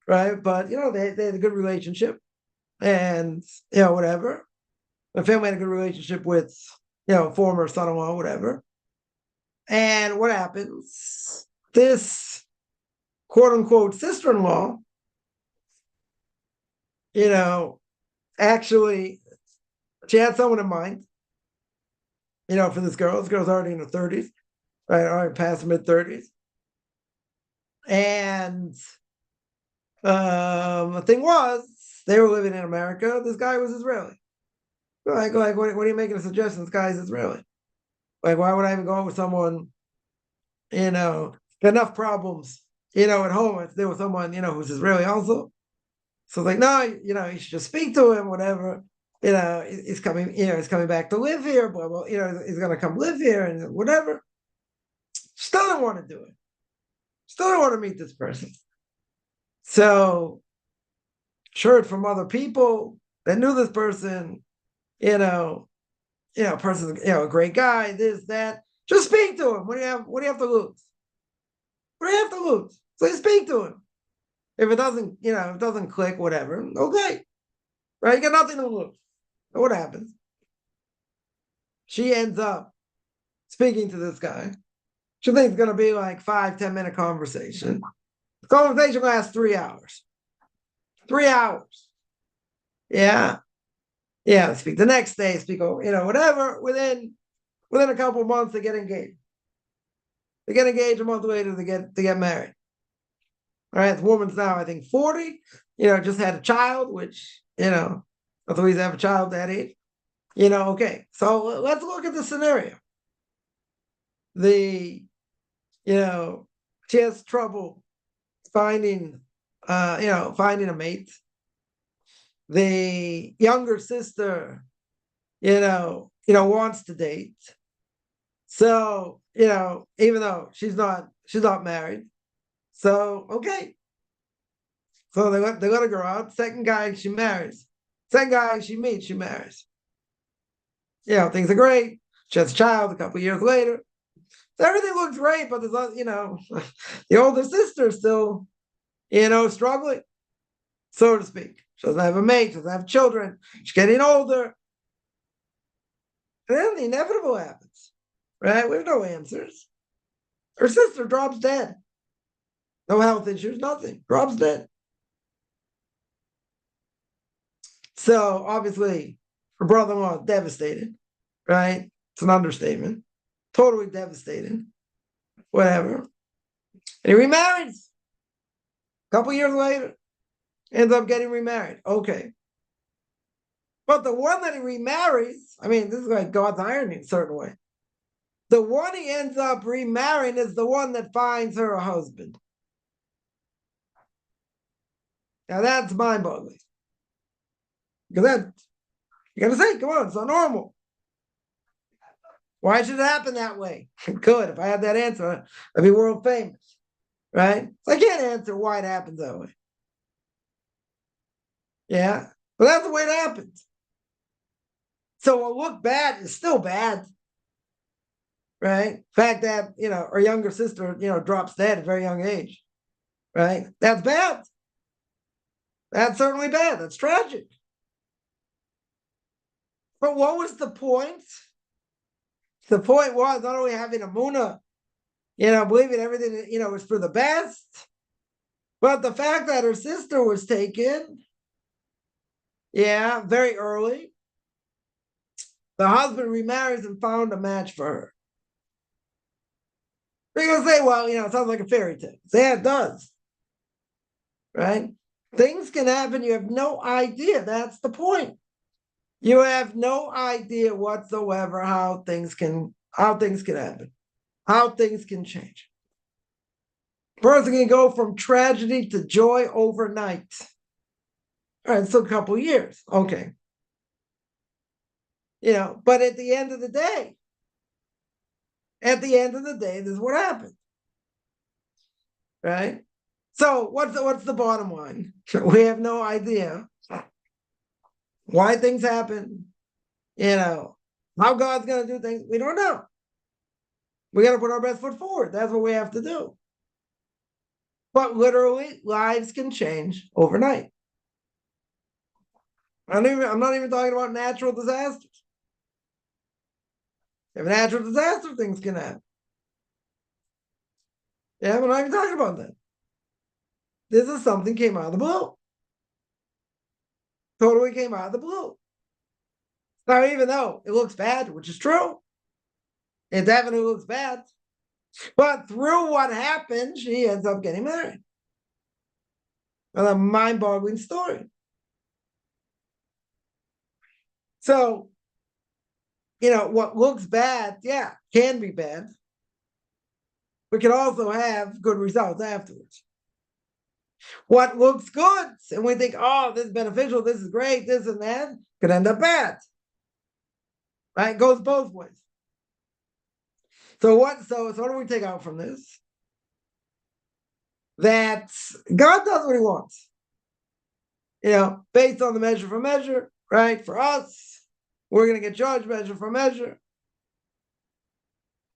right? But, they had a good relationship, and, whatever. The family had a good relationship with, former son-in-law, whatever. And what happens? This quote-unquote sister-in-law, actually, she had someone in mind, for this girl. This girl's already in her 30s, right? Already past mid-30s. And the thing was, they were living in America. This guy was Israeli. Like, what are you making a suggestion? This guy's Israeli. Like, why would I even go out with someone, got enough problems, at home to deal with someone, who's Israeli also? So like, no, you should just speak to him, whatever. He's coming, he's coming back to live here, blah, blah, he's going to come live here and whatever. Still don't want to do it. Still don't want to meet this person. So, heard from other people that knew this person, person's, a great guy, this, that. Just speak to him. What do you have to lose? What do you have to lose? So you speak to him. If it doesn't, if it doesn't click, whatever, okay. Right? You got nothing to lose. So what happens? She ends up speaking to this guy. She thinks it's going to be like 5-10 minute conversation. The conversation lasts 3 hours. 3 hours. Yeah. Yeah. Speak the next day, speak, whatever. Within a couple of months, they get engaged. They get engaged a month later, they get married. All right. The woman's now, I think, 40, just had a child, which, I thought he'd have a child that age. Okay. So let's look at the scenario. She has trouble finding a mate. The younger sister, wants to date. So, even though she's not married. So, okay. So they let her go out. Second guy she marries, Second guy she meets, she marries. Things are great. She has a child a couple of years later. So everything looks great, but there's, the older sister still, struggling, so to speak. She doesn't have a mate, she doesn't have children. She's getting older. And then the inevitable happens, right? We have no answers. Her sister drops dead. No health issues, nothing. Drops dead. So obviously, her brother-in-law is devastated, right? It's an understatement. Totally devastated. Whatever. And he remarries. A couple years later, ends up getting remarried. Okay. But the one that he remarries, this is like God's irony in a certain way. The one he ends up remarrying is the one that finds her a husband. Now that's mind-boggling. Because that, you gotta say, come on, it's not normal. Why should it happen that way? It could. If I had that answer, I'd be world famous, right? So I can't answer why it happens that way. Yeah, but that's the way it happens. So what looked bad is still bad, right? The fact that, her younger sister, drops dead at a very young age, right? That's bad. That's certainly bad. That's tragic. But what was the point? The point was not only having Amunah, believing everything, was for the best, but the fact that her sister was taken, very early. The husband remarries and found a match for her. You're going to say, well, it sounds like a fairy tale. Yeah, it does. Right? Things can happen. You have no idea. That's the point. You have no idea whatsoever how things can happen, how things can change. A person can go from tragedy to joy overnight. All right, so a couple years. Okay. But at the end of the day, this is what happened. Right? So what's the bottom line? We have no idea why things happen, how God's going to do things. We don't know. We got to put our best foot forward. That's what we have to do. But literally, lives can change overnight. I'm not even talking about natural disasters. If a natural disaster, things can happen. Yeah, we're not even talking about that. This is something came out of the blue. Totally came out of the blue. Now, even though it looks bad, which is true, it definitely looks bad. But through what happened, she ends up getting married. A mind-boggling story. So, what looks bad, can be bad. We can also have good results afterwards. What looks good, and we think, oh, this is beneficial, this is great, this and that, could end up bad. Right? It goes both ways. So what do we take out from this? That God does what he wants. Based on the measure for measure, right? For us, we're going to get judged measure for measure.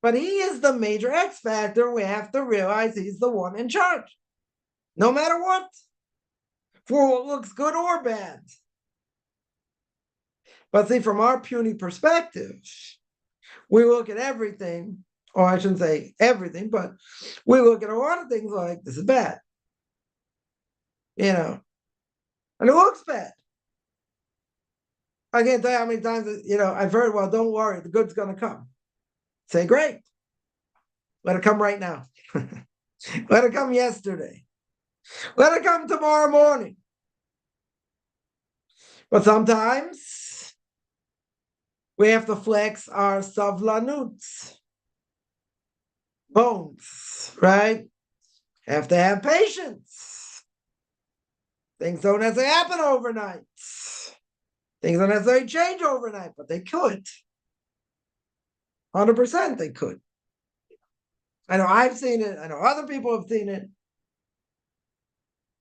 But he is the major X factor. We have to realize he's the one in charge. No matter what. For what looks good or bad. But see, from our puny perspective, we look at everything, or I shouldn't say everything, but we look at a lot of things like, this is bad. And it looks bad. I can't tell you how many times, I've heard, well, don't worry, the good's going to come. Say, great. Let it come right now. Let it come yesterday. Let it come tomorrow morning. But sometimes we have to flex our savlanut, bones, right? Have to have patience. Things don't necessarily happen overnight. Things don't necessarily change overnight, but they could. 100% they could. I know I've seen it. I know other people have seen it.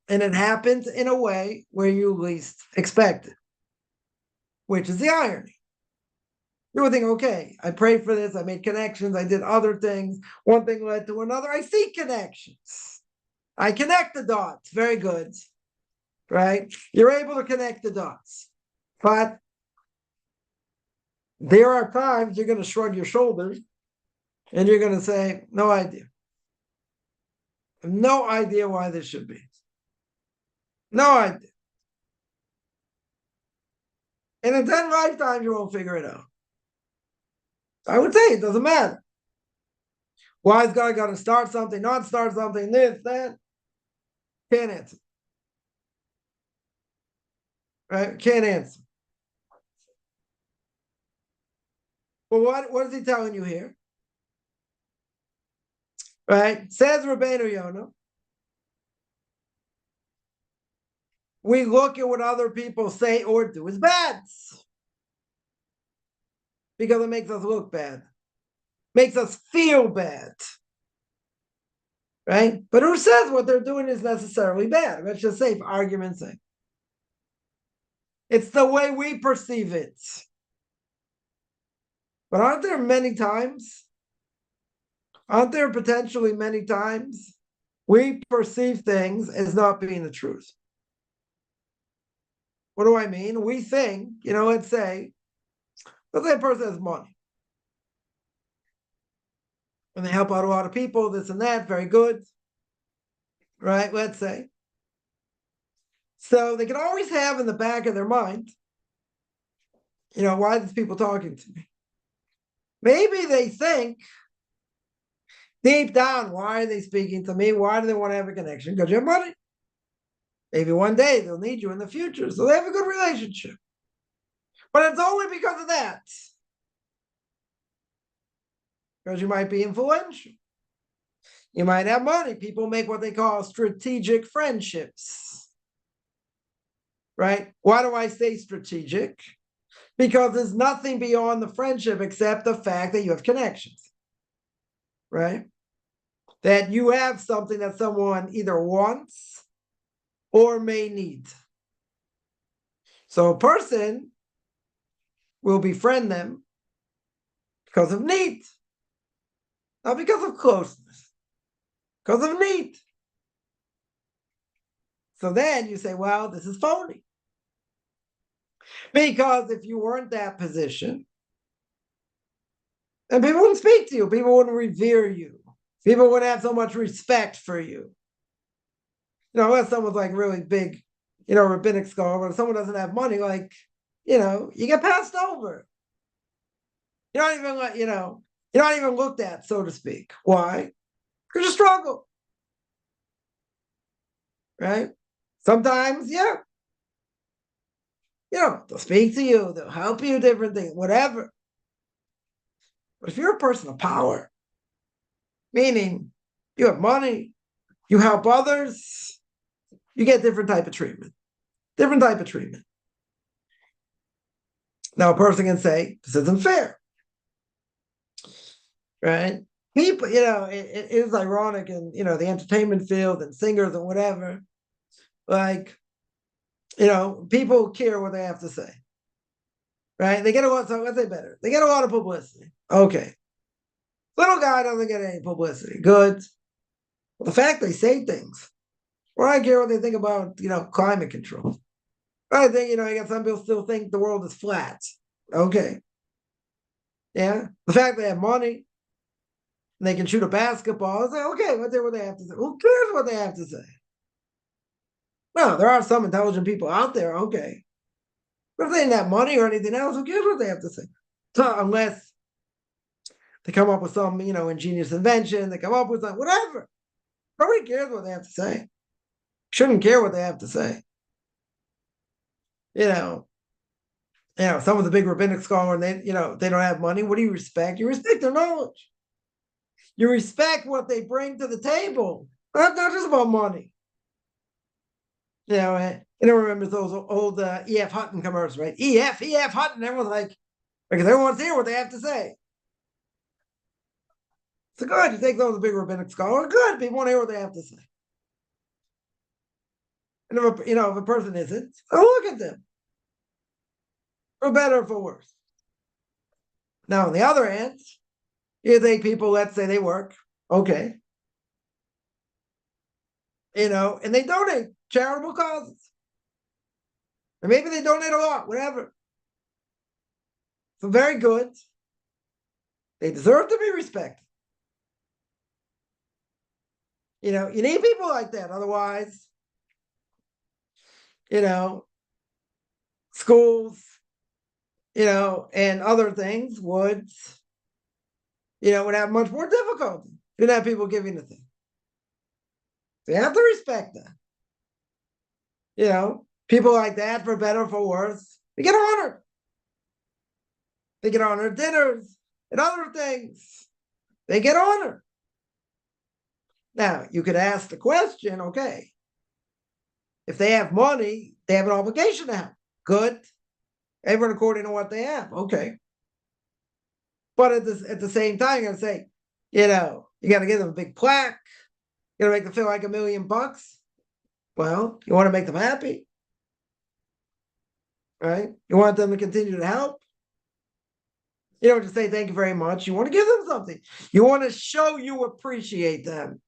And it happens in a way where you least expect it. which is the irony. You would think, okay, I prayed for this, I made connections, I did other things, one thing led to another, I see connections. I connect the dots, very good, right? You're able to connect the dots. But there are times you're going to shrug your shoulders and you're going to say, no idea. No idea why this should be. No idea. And in 10 lifetimes, you won't figure it out. I would say it doesn't matter. Why is God got to start something, not start something, this, that? Can't answer. Right? Can't answer. Well, what is he telling you here? Right? Says Rabbeinu Yonah. We look at what other people say or do as bad. Because it makes us look bad. Makes us feel bad. Right? But who says what they're doing is necessarily bad? Let's just say, for argument's sake. It's the way we perceive it. But aren't there potentially many times we perceive things as not being the truth? What do I mean? We think, let's say a person has money. And they help out a lot of people, this and that, very good. Right? Let's say. So they can always have in the back of their mind, why are these people talking to me? Maybe they think deep down, why are they speaking to me? Why do they want to have a connection? Because you have money. Maybe one day they'll need you in the future. So they have a good relationship. But it's only because of that. Because you might be influential. You might have money. People make what they call strategic friendships. Right? Why do I say strategic? Because there's nothing beyond the friendship except the fact that you have connections. Right? That you have something that someone either wants or may need. So a person will befriend them because of need, not because of closeness, because of need. So then you say, well, this is phony. Because if you weren't that position, then people wouldn't speak to you, people wouldn't revere you, people wouldn't have so much respect for you. Unless someone's like really big, rabbinic scholar, or someone doesn't have money, like, you get passed over. You're not even looked at, so to speak. Why? Because you struggle. Right? Sometimes, they'll speak to you, they'll help you, different things, whatever. But if you're a person of power, meaning you have money, you help others, you get different type of treatment. Different type of treatment. Now, a person can say, this isn't fair. Right? People, it is ironic in, the entertainment field and singers and whatever. Like, people care what they have to say. Right? They get a lot, so let's say better. They get a lot of publicity. Okay. Little guy doesn't get any publicity. Good. Well, the fact they say things. Or I care what they think about, climate control. I think, you got some people still think the world is flat. Okay. Yeah. The fact they have money, and they can shoot a basketball. It's like, okay, what they have to say? Who cares what they have to say? No, there are some intelligent people out there, okay. But if they didn't have money or anything else, who cares what they have to say? So unless they come up with some, ingenious invention, they come up with something, whatever. Nobody cares what they have to say. Shouldn't care what they have to say. Someone's a big rabbinic scholar and they don't have money. What do you respect? You respect their knowledge. You respect what they bring to the table. Not just about money. Remember those old E.F. Hutton commercials, right? E.F. Hutton. Everyone's like, because everyone wants to hear what they have to say. So good, you take those big rabbinic scholar, good, people want to hear what they have to say. And if a person isn't, look at them. for better or for worse. Now, on the other hand, you take people, let's say they work, okay, and they donate charitable causes. Or maybe they donate a lot, whatever. So very good. They deserve to be respected. You need people like that. Otherwise, schools, and other things would have much more difficulty. You don't have people giving the thing. So you have to respect that. People like that, for better or for worse, they get honored. They get honored dinners and other things. They get honored. Now, you could ask the question, okay, if they have money, they have an obligation to help. Good. Everyone according to what they have. Okay. But at the same time, you're going to say, you got to give them a big plaque. You're going to make them feel like $1 million. Well, you want to make them happy, right? You want them to continue to help. You don't just say thank you very much. You want to give them something. You want to show you appreciate them.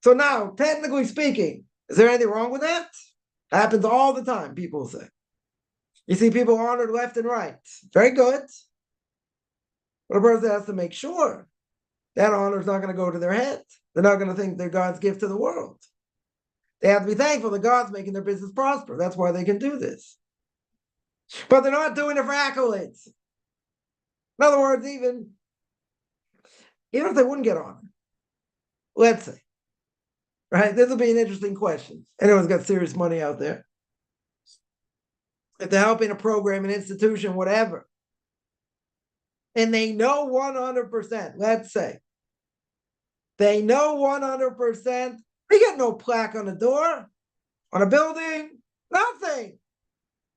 So now, technically speaking, is there anything wrong with that? Happens all the time, people say. You see people honored left and right. Very good. But a person has to make sure that honor is not going to go to their head. They're not going to think they're God's gift to the world. They have to be thankful that God's making their business prosper. That's why they can do this. But they're not doing it for accolades. In other words, even if they wouldn't get honored, let's say, right? This will be an interesting question. Anyone's got serious money out there. If they're helping a program, an institution, whatever, and they know 100%, let's say, they know 100%, they get no plaque on the door, on a building, nothing.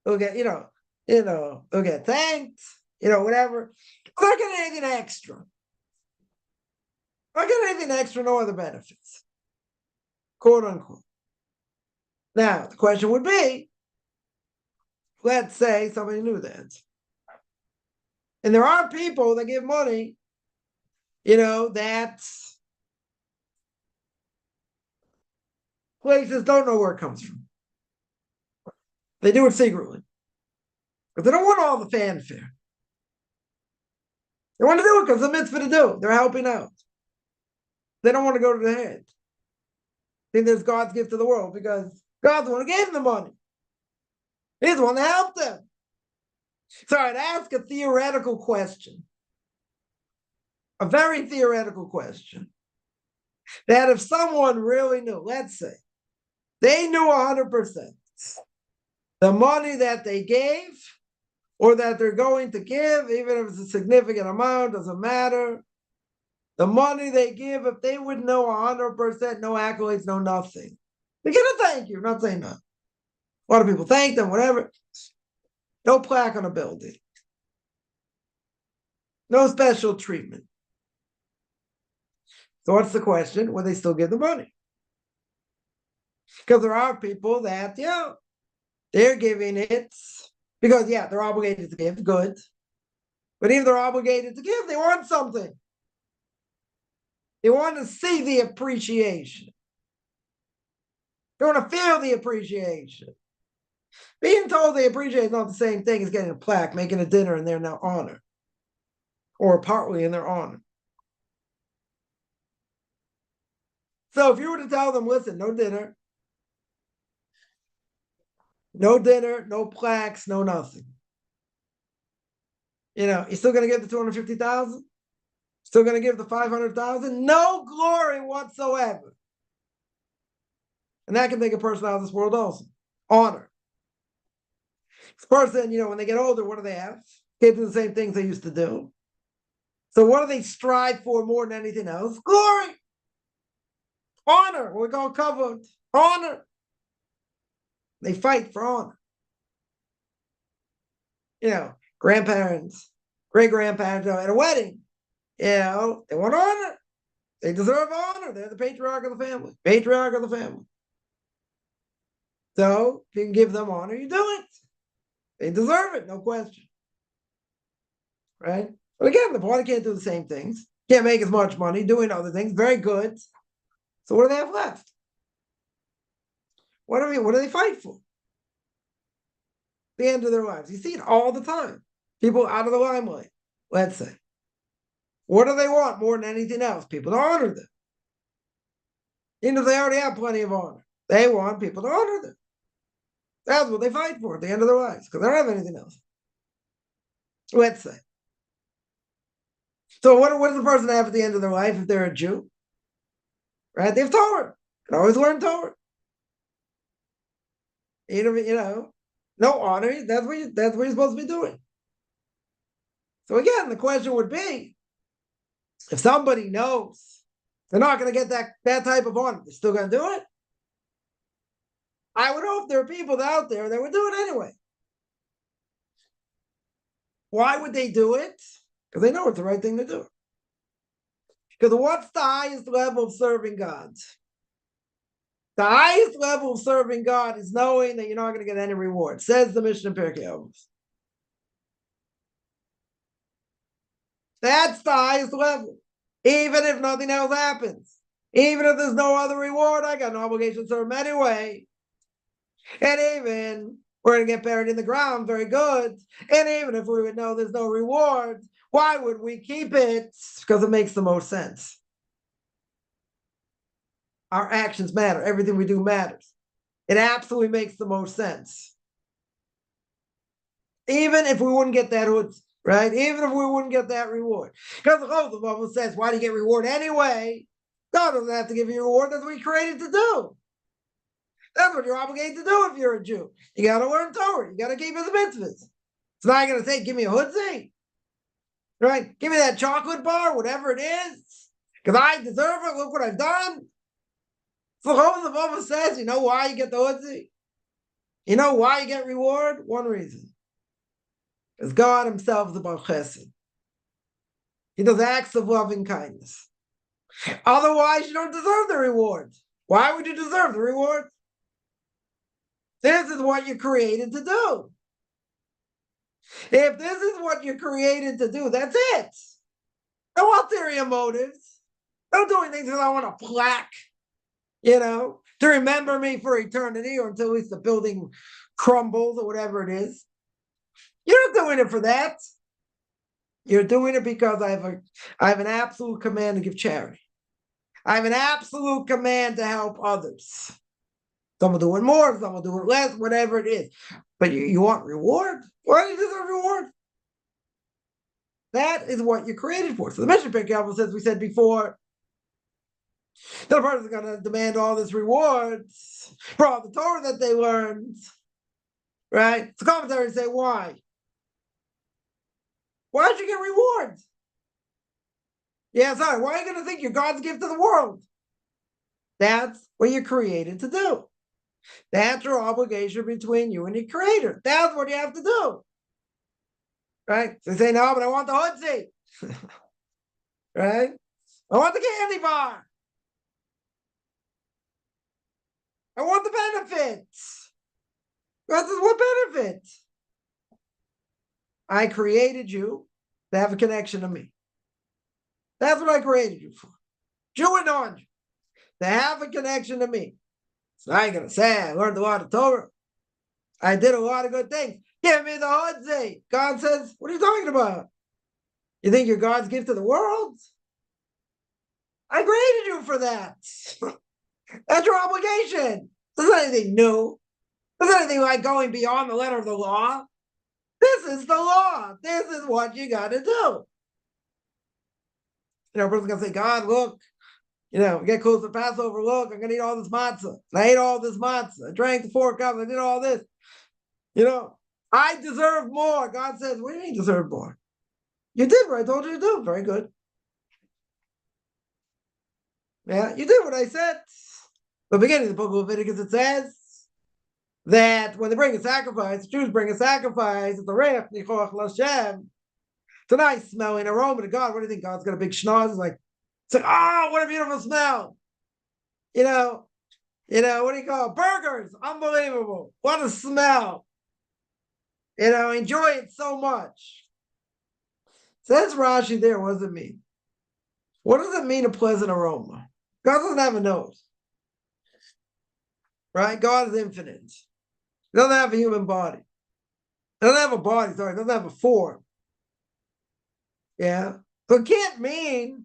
They'll get, they'll get thanked, whatever. They're not getting anything extra. Not getting anything extra, no other benefits, quote unquote. Now, the question would be, let's say somebody knew that. And there are people that give money, that places don't know where it comes from. They do it secretly. But they don't want all the fanfare. They want to do it because it's a mitzvah to do. They're helping out. They don't want to go to the head. Think there's God's gift to the world because God's the one who gave them the money. He's the one that helped them. So I'd ask a theoretical question. A very theoretical question. That if someone really knew, let's say, they knew 100%, the money that they gave or that they're going to give, even if it's a significant amount, doesn't matter. The money they give, if they would know 100%, no accolades, no nothing. They get a thank you, not saying nothing. A lot of people thank them, whatever. No plaque on a building. No special treatment. So what's the question? Will they still give the money? Because there are people that, they're giving it because, they're obligated to give, good. But even they're obligated to give, they want something. They want to see the appreciation. They want to feel the appreciation. Being told they appreciate is not the same thing as getting a plaque, making a dinner in their honor, or partly in their honor. So if you were to tell them, listen, no dinner, no plaques, no nothing. You're still going to give the 250,000? Still going to give the 500,000? No glory whatsoever. And that can take a person out of this world also. Honor. This person, when they get older, what do they have? Can't do the same things they used to do. So what do they strive for more than anything else? Glory. Honor. We're going covered. Honor. They fight for honor. Grandparents, great-grandparents at a wedding, they want honor. They deserve honor. They're the patriarch of the family. Patriarch of the family. So if you can give them honor, you do it. They deserve it, no question. Right? But again, the party can't do the same things. Can't make as much money doing other things. Very good. So what do they have left? What do they fight for? The end of their lives. You see it all the time. People out of the limelight, let's say. What do they want more than anything else? People to honor them. Even if they already have plenty of honor, they want people to honor them. That's what they fight for at the end of their lives, because they don't have anything else. Let's say. So what does the person have at the end of their life if they're a Jew? Right? They have Torah. Can always learn Torah. No honor. That's what you're supposed to be doing. So again, the question would be, if somebody knows they're not going to get that type of honor, they're still going to do it? I would hope there are people out there that would do it anyway. Why would they do it? Because they know it's the right thing to do. Because what's the highest level of serving God? The highest level of serving God is knowing that you're not going to get any reward, says the Mishna Pirke Avos. That's the highest level. Even if nothing else happens, even if there's no other reward, I got an obligation to serve him anyway. And even we're going to get buried in the ground, very good. And even if we would know there's no reward, why would we keep it? Because it makes the most sense. Our actions matter. Everything we do matters. It absolutely makes the most sense. Even if we wouldn't get that hood, right? Even if we wouldn't get that reward. Because the Bible says, why do you get reward anyway? God doesn't have to give you a reward. That's what he created to do. That's what you're obligated to do if you're a Jew. You got to learn Torah. You got to keep his mitzvahs. It's not going to say, give me a hoodsie. Right? Give me that chocolate bar, whatever it is. Because I deserve it. Look what I've done. So the Bible says, you know why you get the hoodsie? You know why you get reward? One reason. Because God himself is about chesed. He does acts of loving kindness. Otherwise, you don't deserve the reward. Why would you deserve the reward? This is what you're created to do. If this is what you're created to do, that's it. No ulterior motives. No doing things because I want a plaque, to remember me for eternity or until at least the building crumbles or whatever it is. You're not doing it for that. You're doing it because I have an absolute command to give charity. I have an absolute command to help others. Some will do it more, some will do it less, whatever it is. But you want reward? Why do you deserve reward? That is what you're created for. So the Mishna Pirke Avos, as we said before, the person is going to demand all this rewards for all the Torah that they learned. Right? So commentaries say, why? Why did you get rewards? Yeah, sorry. Why are you going to think you're God's gift to the world? That's what you're created to do. That's your obligation between you and your creator. That's what you have to do. Right? So you say, no, but I want the hoodsie. Right? I want the candy bar. I want the benefits. What benefits? I created you to have a connection to me. That's what I created you for. Jew and non-Jew. To have a connection to me. So I ain't going to say I learned a lot of Torah. I did a lot of good things. Give me the hoodsie. God says, what are you talking about? You think you're God's gift to the world? I created you for that. That's your obligation. There's not anything new. There's not anything like going beyond the letter of the law. This is the law. This is what you got to do. A person's going to say, God, look, get close to Passover. Look, I'm going to eat all this matzah. And I ate all this matzah. I drank the 4 cups. I did all this. I deserve more. God says, what do you mean deserve more? You did what I told you to do. Very good. Yeah, you did what I said. The beginning of the book of Leviticus, it says that when they bring a sacrifice, the Jews bring a sacrifice at the Reach Nichoach L'Hashem. It's a nice smelling aroma to God. What do you think? God's got a big schnoz. It's like, oh, what a beautiful smell. What do you call it? Burgers. Unbelievable. What a smell. enjoy it so much. Says Rashi there, what does it mean? What does it mean, a pleasant aroma? God doesn't have a nose, right? God is infinite. He doesn't have a human body. He doesn't have a body, sorry, he doesn't have a form. Yeah. So it can't mean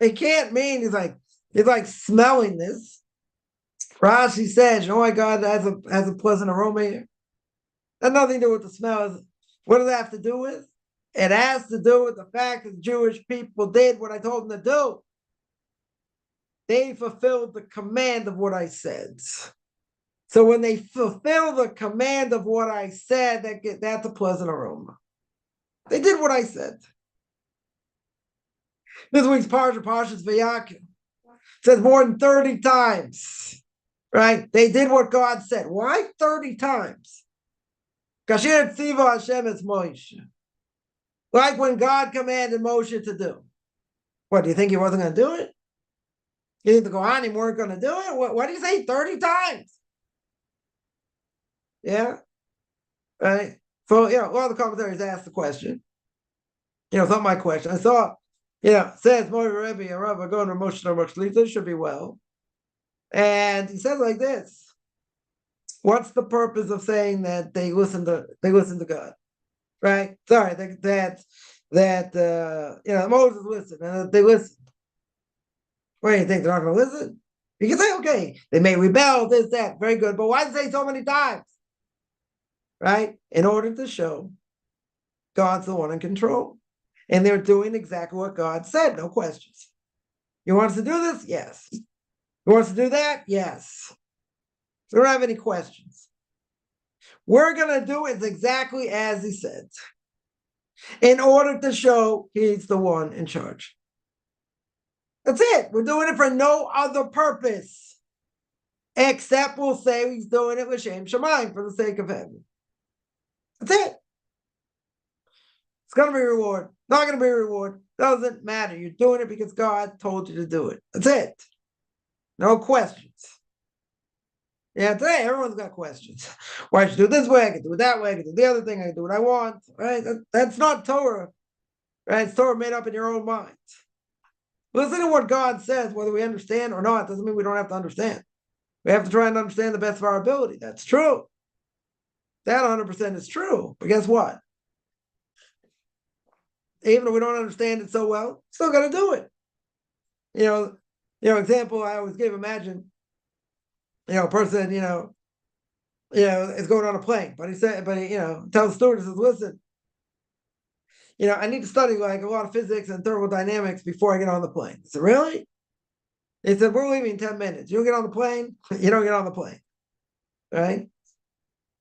he's like smelling this. Rashi says, you know why God has a pleasant aroma here? That has nothing to do with the smell. What does that have to do with? It has to do with the fact that the Jewish people did what I told them to do. They fulfilled the command of what I said. So when they fulfill the command of what I said, that's a pleasant aroma. They did what I said. This week's Parsha, Parshas Vayakhel, says more than 30 times, right? They did what God said. Why 30 times? Kasher tziva Hashem es Moshe. Like when God commanded Moshe to do. What, do you think he wasn't going to do it? You think the Kohanim weren't going to do it? What do you say? 30 times. Yeah. Right. So, all the commentaries asked the question. It's not my question. I saw, says Mori Rebbe and Rabbi Gon Moshe Moshe should be well. And he says like this. What's the purpose of saying that they listen to God? Right? Sorry, that Moses listened and that they listened. What do you think? They're not going to listen? You can say, okay, they may rebel, this, that, very good. But why say so many times? Right? In order to show God's the one in control. And they're doing exactly what God said, no questions. You want us to do this? Yes. You want us to do that? Yes. We don't have any questions. We're going to do it exactly as he said, in order to show he's the one in charge. That's it. We're doing it for no other purpose, except we'll say he's doing it l'shem shamayim, for the sake of heaven. That's it. It's going to be reward. Not going to be reward. Doesn't matter. You're doing it because God told you to do it. That's it. No questions. Yeah, today everyone's got questions. Why should I do it this way? I can do it that way. I can do the other thing. I can do what I want. Right? That's not Torah. Right? It's Torah made up in your own mind. Listen to what God says, whether we understand or not. Doesn't mean we don't have to understand. We have to try and understand the best of our ability. That's true. That 100% is true. But guess what? Even if we don't understand it so well, still got to do it. Example I always give, imagine, a person, is going on a plane, but he tells the stewardess, says, listen, I need to study like a lot of physics and thermodynamics before I get on the plane. I said, really? He said, we're leaving in 10 minutes. You don't get on the plane, you don't get on the plane. Right?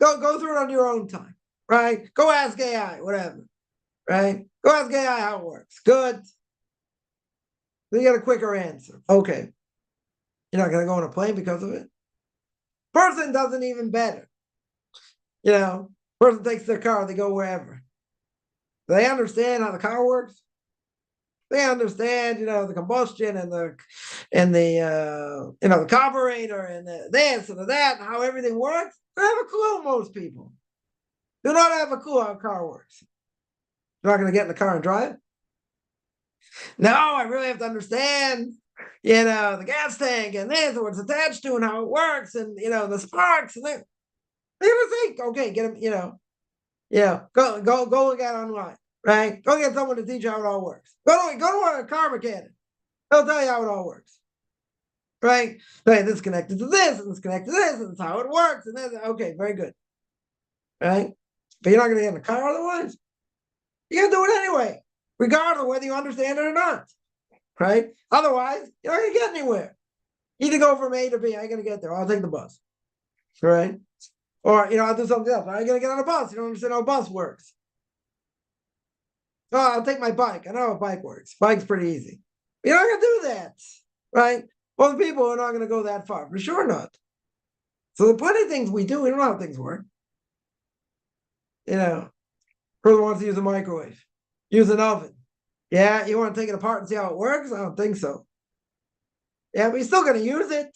Go through it on your own time. Right? Go ask AI, whatever. Right? Go ask AI how it works. Good. Then you get a quicker answer. Okay. You're not going to go on a plane because of it? Person doesn't even better. Person takes their car, they go wherever. They understand how the car works. They understand, the combustion and the carburetor and this and that and how everything works. They have a clue, most people. Do not have a clue how a car works. You're not going to get in the car and drive? No, I really have to understand, the gas tank and this, what it's attached to and how it works and, the sparks and that. They're going to think, okay, get them, go look at it online, right? Go get someone to teach you how it all works. Go to a car mechanic. They'll tell you how it all works, right? Hey, this is connected to this, and this is connected to this, and this is how it works, and then, okay, very good, right? But you're not going to get in the car otherwise. You're going to do it anyway, regardless of whether you understand it or not, right? Otherwise, you're not going to get anywhere. Either go from A to B. I ain't going to get there. I'll take the bus, right? Or, I'll do something else. I'm going to get on a bus. You don't understand how a bus works. Oh, I'll take my bike. I know how a bike works. Bike's pretty easy. You're not going to do that, right? Well, the people are not going to go that far. For sure not. So there are plenty of things we do. We don't know how things work. Person wants to use a microwave. Use an oven. Yeah, you want to take it apart and see how it works? I don't think so. Yeah, but you're still going to use it.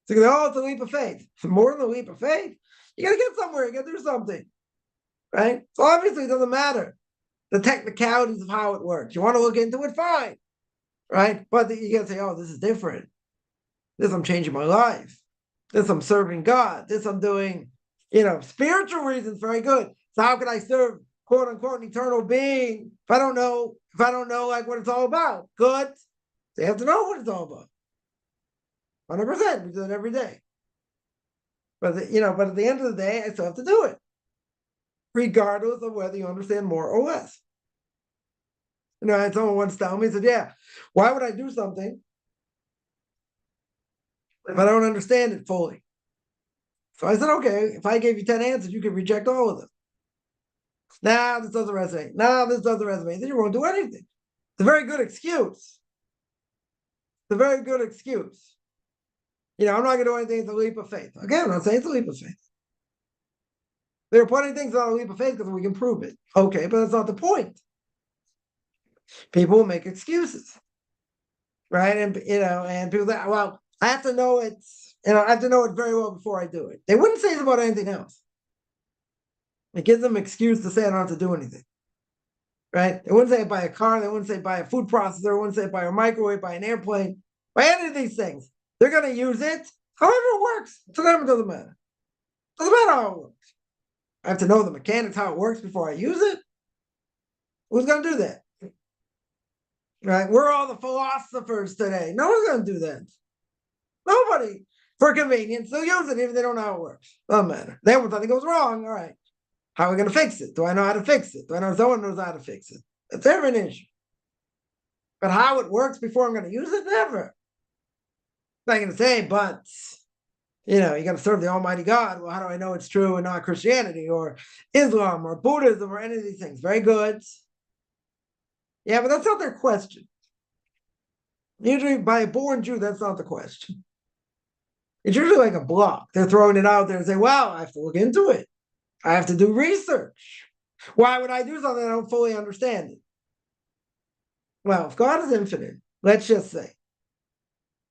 So it's a leap of faith. More than a leap of faith. You got to get somewhere. You got to do something. right? So obviously it doesn't matter the technicalities of how it works. You want to look into it, fine, right? But you can say, oh, this is different. This I'm changing my life. This I'm serving God. This I'm doing, spiritual reasons, very good. So how can I serve, quote unquote, an eternal being if I don't know like what it's all about? Good. So you have to know what it's all about. 100%. We do it every day. But but at the end of the day, I still have to do it, regardless of whether you understand more or less. I had someone once tell me, he said, yeah, why would I do something if I don't understand it fully? So I said, okay, if I gave you 10 answers, you could reject all of them. Nah, this doesn't resonate. Nah, this doesn't resonate. Then you won't do anything. It's a very good excuse. It's a very good excuse. I'm not going to do anything. It's a leap of faith. Again, I'm not saying it's a leap of faith. There are plenty of things on a leap of faith because we can prove it. Okay, but that's not the point. People will make excuses, right? And and people say, well, I have to know it. I have to know it very well before I do it. They wouldn't say it about anything else. It gives them an excuse to say I don't have to do anything, right? They wouldn't say it by a car. They wouldn't say it by a food processor. They wouldn't say it by a microwave, by an airplane, by any of these things. They're going to use it however it works. To them, it doesn't matter. It doesn't matter how it works. I have to know the mechanics, how it works before I use it. Who's going to do that? Right? We're all the philosophers today. No one's going to do that. Nobody. For convenience, they'll use it even if they don't know how it works. Doesn't matter. Then when something goes wrong, all right. How are we going to fix it? Do I know how to fix it? Do I know someone knows how to fix it? It's never an issue. But how it works before I'm going to use it? Never. I'm not going to say, but, you got to serve the Almighty God. Well, how do I know it's true and not Christianity or Islam or Buddhism or any of these things? Very good. Yeah, but that's not their question. Usually by a born Jew, that's not the question. It's usually like a block. They're throwing it out there and say, well, I have to look into it. I have to do research. Why would I do something I don't fully understand it? Well, if God is infinite, let's just say,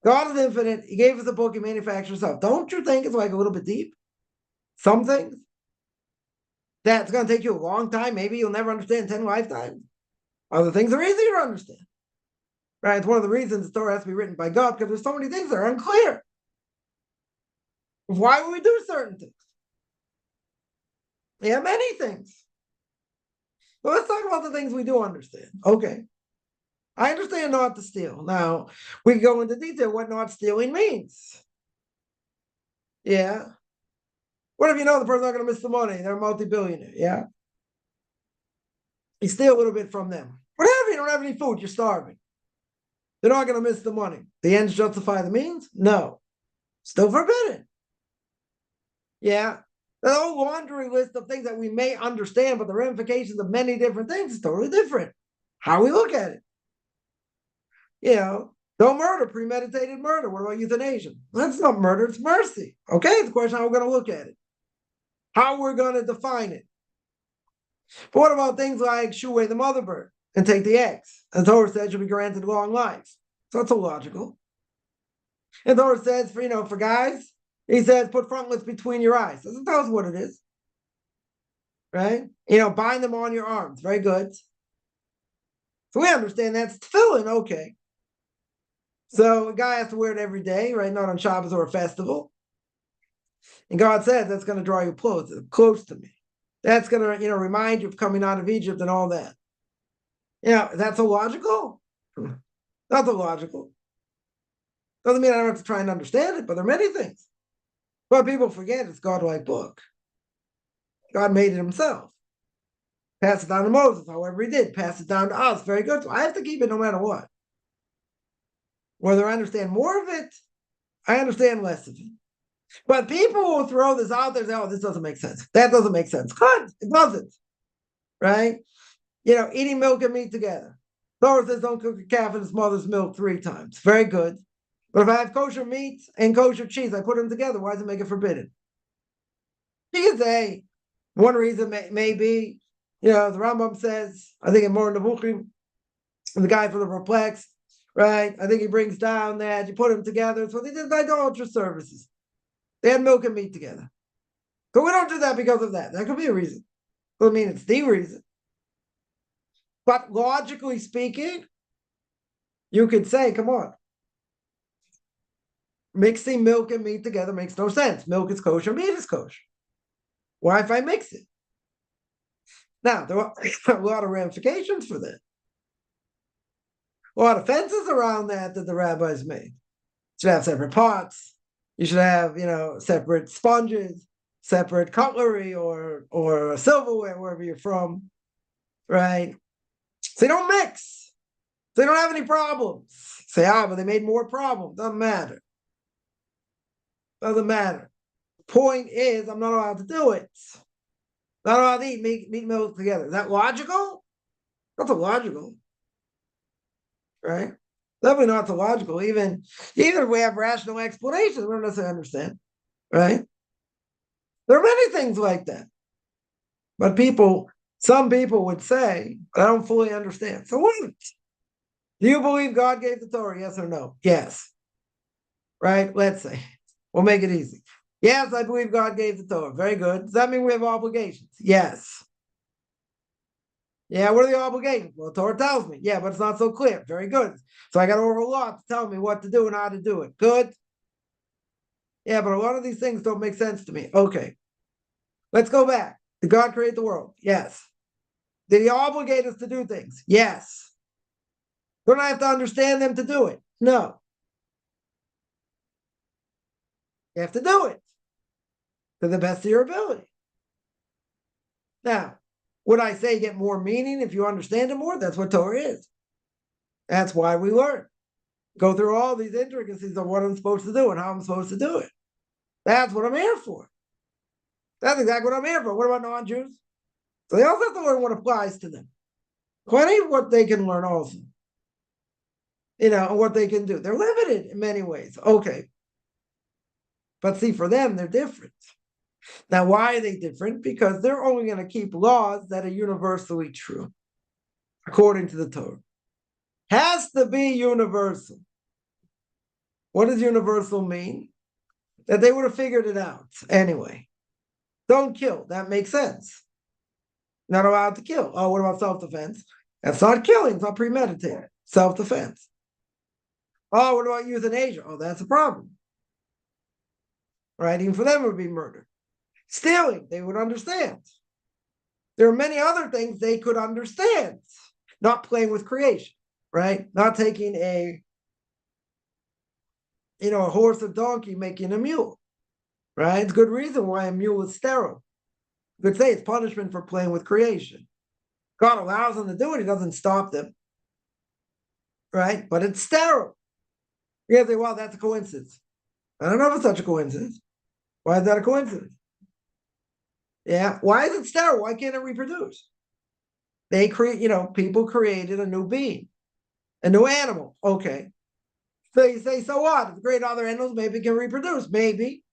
God is infinite. He gave us a book. He manufactured stuff. Don't you think it's like a little bit deep? Some things that's going to take you a long time. Maybe you'll never understand 10 lifetimes. Other things are easier to understand. Right? It's one of the reasons the Torah has to be written by God, because there's so many things that are unclear. Why would we do certain things? Yeah, many things. But let's talk about the things we do understand. Okay. I understand not to steal. Now, we can go into detail what not stealing means. Yeah. What if the person's not going to miss the money? They're a multi-billionaire. Yeah. You steal a little bit from them. Whatever, you don't have any food, you're starving. They're not going to miss the money. The ends justify the means? No. Still forbidden. Yeah. The whole laundry list of things that we may understand, but the ramifications of many different things is totally different. How we look at it. Don't murder, premeditated murder. What about euthanasia? That's not murder, it's mercy. Okay, it's a question how we're going to look at it. How we're going to define it. But what about things like shoo away the mother bird and take the eggs? And the Torah says you'll be granted long life. So that's illogical. And the Torah says, for guys, he says, put frontlets between your eyes. Doesn't tell us what it is. Right? Bind them on your arms. Very good. So we understand that's tefillin, okay. So a guy has to wear it every day, right? Not on Shabbos or a festival. And God says that's going to draw you close to me. That's going to, remind you of coming out of Egypt and all that. That's illogical. That's illogical. Doesn't mean I don't have to try and understand it, but there are many things. But people forget it's God-like book. God made it himself. Pass it down to Moses, however he did. Pass it down to us. Very good. So I have to keep it no matter what. Whether I understand more of it, I understand less of it. But people will throw this out there and say, oh, this doesn't make sense. That doesn't make sense. Good. It doesn't. Right? Eating milk and meat together. Torah says don't cook a calf in its mother's milk 3 times. Very good. But if I have kosher meat and kosher cheese, I put them together. Why does it make it forbidden? You can say one reason may be, the Rambam says, I think in Moreh Nevuchim, the guy from the Perplex, right? I think he brings down that you put them together. So they did idolatrous services. They had milk and meat together. So we don't do that because of that. That could be a reason. Doesn't mean it's the reason. But logically speaking, you could say, come on, mixing milk and meat together makes no sense. Milk is kosher, meat is kosher. Why if I mix it? Now, there are a lot of ramifications for that. A lot of fences around that the rabbis made. You should have separate pots. You should have, separate sponges, separate cutlery or silverware, wherever you're from, right? So they don't mix. So they don't have any problems. Say, but they made more problems. Doesn't matter. Doesn't matter. Point is, I'm not allowed to do it. Not allowed to eat meat and milk together. Is that logical? Not so logical, right? Definitely not so logical. Even if we have rational explanations, we don't necessarily understand, right? There are many things like that. But some people would say, I don't fully understand. So what? Do you believe God gave the Torah? Yes or no? Yes. Right? Let's say. We'll make it easy. Yes, I believe God gave the Torah. Very good. Does that mean we have obligations? Yes. Yeah, what are the obligations? Well, the Torah tells me. Yeah, but it's not so clear. Very good. So I got oral law to tell me what to do and how to do it. Good. Yeah, but a lot of these things don't make sense to me. Okay. Let's go back. Did God create the world? Yes. Did he obligate us to do things? Yes. Don't I have to understand them to do it? No. You have to do it to the best of your ability. Now, would I say get more meaning if you understand it more? That's what Torah is. That's why we learn. Go through all these intricacies of what I'm supposed to do and how I'm supposed to do it. That's what I'm here for. That's exactly what I'm here for. What about non-Jews? So they also have to learn what applies to them. Plenty of what they can learn also. And what they can do. They're limited in many ways. Okay. But see, for them, they're different. Now, why are they different? Because they're only going to keep laws that are universally true, according to the Torah. Has to be universal. What does universal mean? That they would have figured it out anyway. Don't kill. That makes sense. Not allowed to kill. Oh, what about self-defense? That's not killing. It's not premeditated. Self-defense. Oh, what about euthanasia? Oh, that's a problem. Right? Even for them, it would be murder. Stealing, they would understand. There are many other things they could understand. Not playing with creation, right? Not taking a horse or donkey, making a mule, right? It's a good reason why a mule is sterile. You could say it's punishment for playing with creation. God allows them to do it. He doesn't stop them, right? But it's sterile. You say, well, that's a coincidence. I don't know if it's such a coincidence. Why is that a coincidence? Yeah. Why is it sterile? Why can't it reproduce? They people created a new being, a new animal. Okay. So you say, so what? If the great other animals maybe can reproduce. Maybe.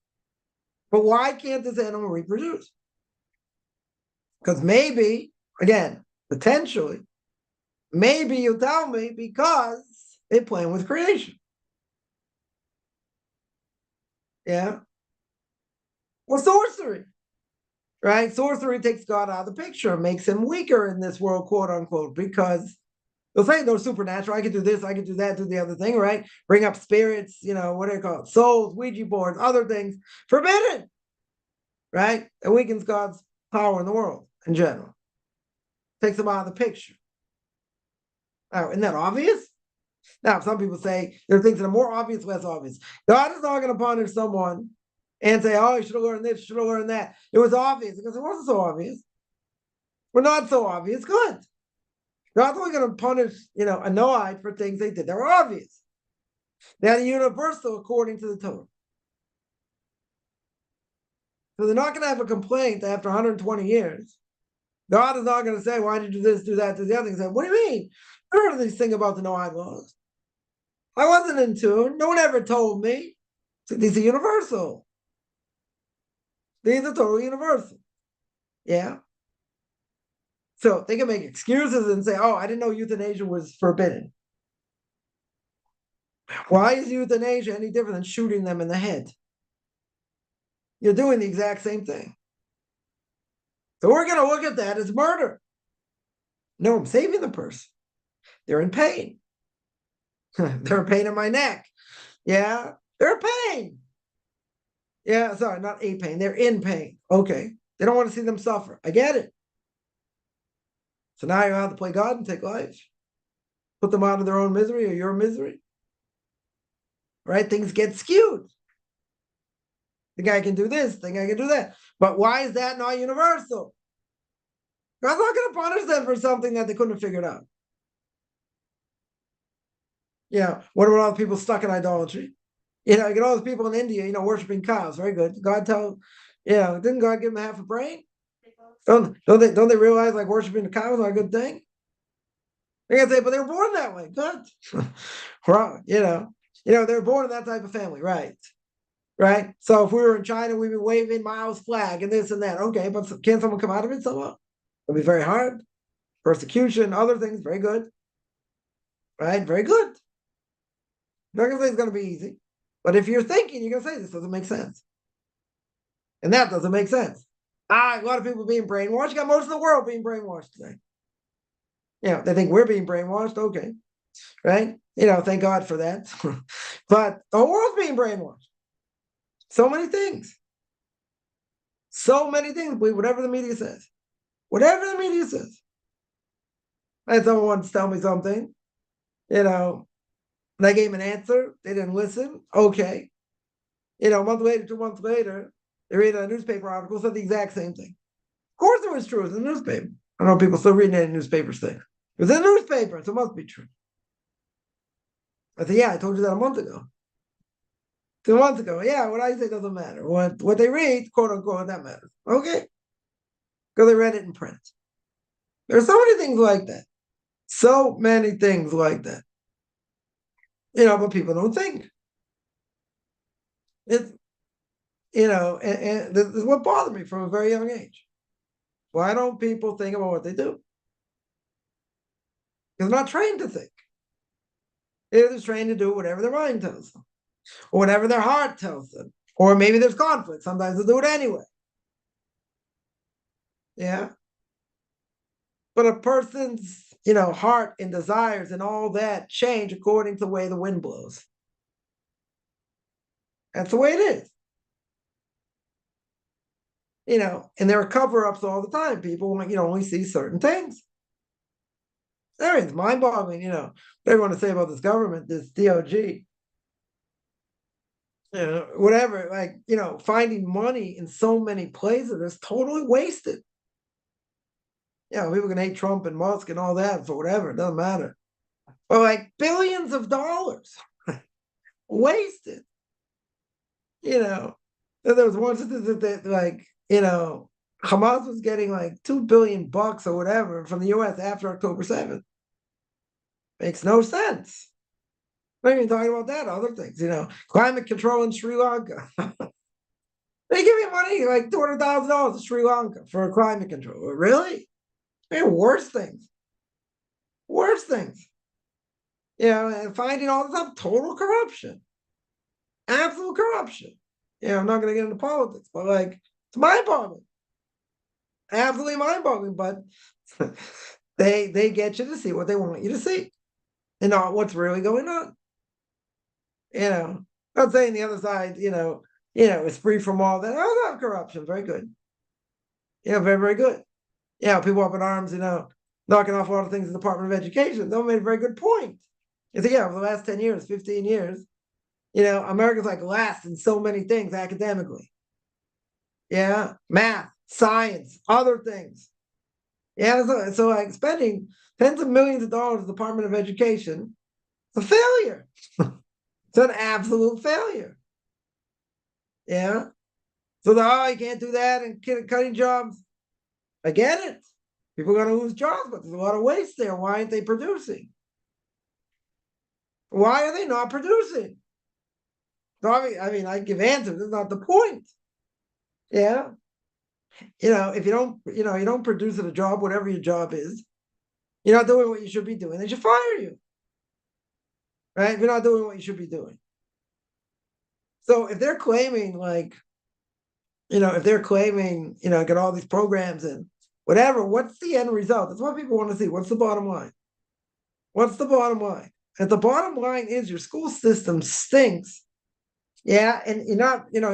But why can't this animal reproduce? Because maybe, again, potentially, maybe you tell me because they're playing with creation. Yeah. Well, sorcery. Right? Sorcery takes God out of the picture, makes him weaker in this world, quote unquote, because they'll say no supernatural. I could do this, I could do that, do the other thing, right? Bring up spirits, what do they call it? Souls, Ouija boards, other things. Forbidden. Right? It weakens God's power in the world in general. Takes them out of the picture. Now, isn't that obvious? Now, some people say there are things that are more obvious, less obvious. God is not going to punish someone and say, oh, you should have learned this, should have learned that. It was obvious because it wasn't so obvious. We're not so obvious. Good. God's only going to punish, a Noahide for things they did that were obvious. They're universal according to the Torah. So they're not going to have a complaint after 120 years. God is not going to say, why did you do this, do that, do the other thing. Say, what do you mean? I heard of this thing about the Noahide laws. I wasn't in tune. No one ever told me. So these are universal. These are totally universal. Yeah. So they can make excuses and say, oh, I didn't know euthanasia was forbidden. Why is euthanasia any different than shooting them in the head? You're doing the exact same thing. So we're going to look at that as murder. No, I'm saving the person. They're in pain. They're in pain in my neck. Yeah, they're in pain. Yeah, sorry, not a pain. They're in pain. Okay. They don't want to see them suffer. I get it. So now you're allowed to play God and take life. Put them out of their own misery or your misery. Right? Things get skewed. The guy can do this, the guy can do that. But why is that not universal? God's not going to punish them for something that they couldn't have figured out. Yeah. What about all the people stuck in idolatry? You get all those people in India, worshiping cows. Very good. Didn't God give them half a brain? Don't they realize like worshiping the cows is not a good thing? They're gonna say, but they were born that way. Good. Wrong. They were born in that type of family, right? Right. So if we were in China, we'd be waving Mao's flag and this and that. Okay, but can someone come out of it somehow? It'll be very hard. Persecution, other things, very good. Right? Very good. I'm not gonna say it's gonna be easy. But if you're thinking, you're gonna say this doesn't make sense. And that doesn't make sense. A lot of people being brainwashed. You got most of the world being brainwashed today. They think we're being brainwashed. Okay. Right? Thank God for that. But the whole world's being brainwashed. So many things. So many things. Believe whatever the media says. Whatever the media says. I had someone once tell me something, and I gave them an answer. They didn't listen. Okay. A month later, 2 months later, they read a newspaper article, said the exact same thing. Of course it was true. It was in the newspaper. I don't know if people still reading any newspapers thing. It was in the newspaper, so it must be true. I said, yeah, I told you that a month ago. 2 months ago. Yeah, what I say doesn't matter. What they read, quote unquote, that matters. Okay. Because they read it in print. There's so many things like that. So many things like that. But people don't think. It's, and this is what bothered me from a very young age. Why don't people think about what they do? They're not trained to think. They're just trained to do whatever their mind tells them, or whatever their heart tells them. Or maybe there's conflict. Sometimes they'll do it anyway. Yeah. But a person's, heart and desires and all that change according to the way the wind blows. That's the way it is. And there are cover-ups all the time. People, only see certain things. It's mind-boggling, what they want to say about this government, this DOG. Whatever, like, finding money in so many places is totally wasted. People can hate Trump and Musk and all that for whatever, it doesn't matter. But like billions of dollars wasted. There was one that like, Hamas was getting like $2 billion or whatever from the US after October 7th. Makes no sense. I'm not even talking about that, other things, climate control in Sri Lanka. They give me money, like $200,000 to Sri Lanka for climate control. Really? Worse things. Worse things. And finding all this stuff, total corruption. Absolute corruption. I'm not going to get into politics, but like, it's mind-boggling. Absolutely mind-boggling, but they get you to see what they want you to see and not what's really going on. Not saying the other side, is free from all that. I love corruption. Very good. Very, very good. People up in arms, knocking off all the things in the Department of Education. They made a very good point. You think, over the last 10 years, 15 years, America's like last in so many things academically. Math, science, other things. So like spending tens of millions of dollars in the Department of Education, it's a failure. It's an absolute failure. So you can't do that and cutting jobs. I get it. People are going to lose jobs, but there's a lot of waste there. Why aren't they producing? Why are they not producing? So I give answers. That's not the point. If you don't produce at a job, whatever your job is, you're not doing what you should be doing, they should fire you. Right? If you're not doing what you should be doing. So if they're claiming like, if they're claiming, get all these programs and whatever, what's the end result? That's what people want to see. What's the bottom line? What's the bottom line? And the bottom line is your school system stinks. Yeah, and you're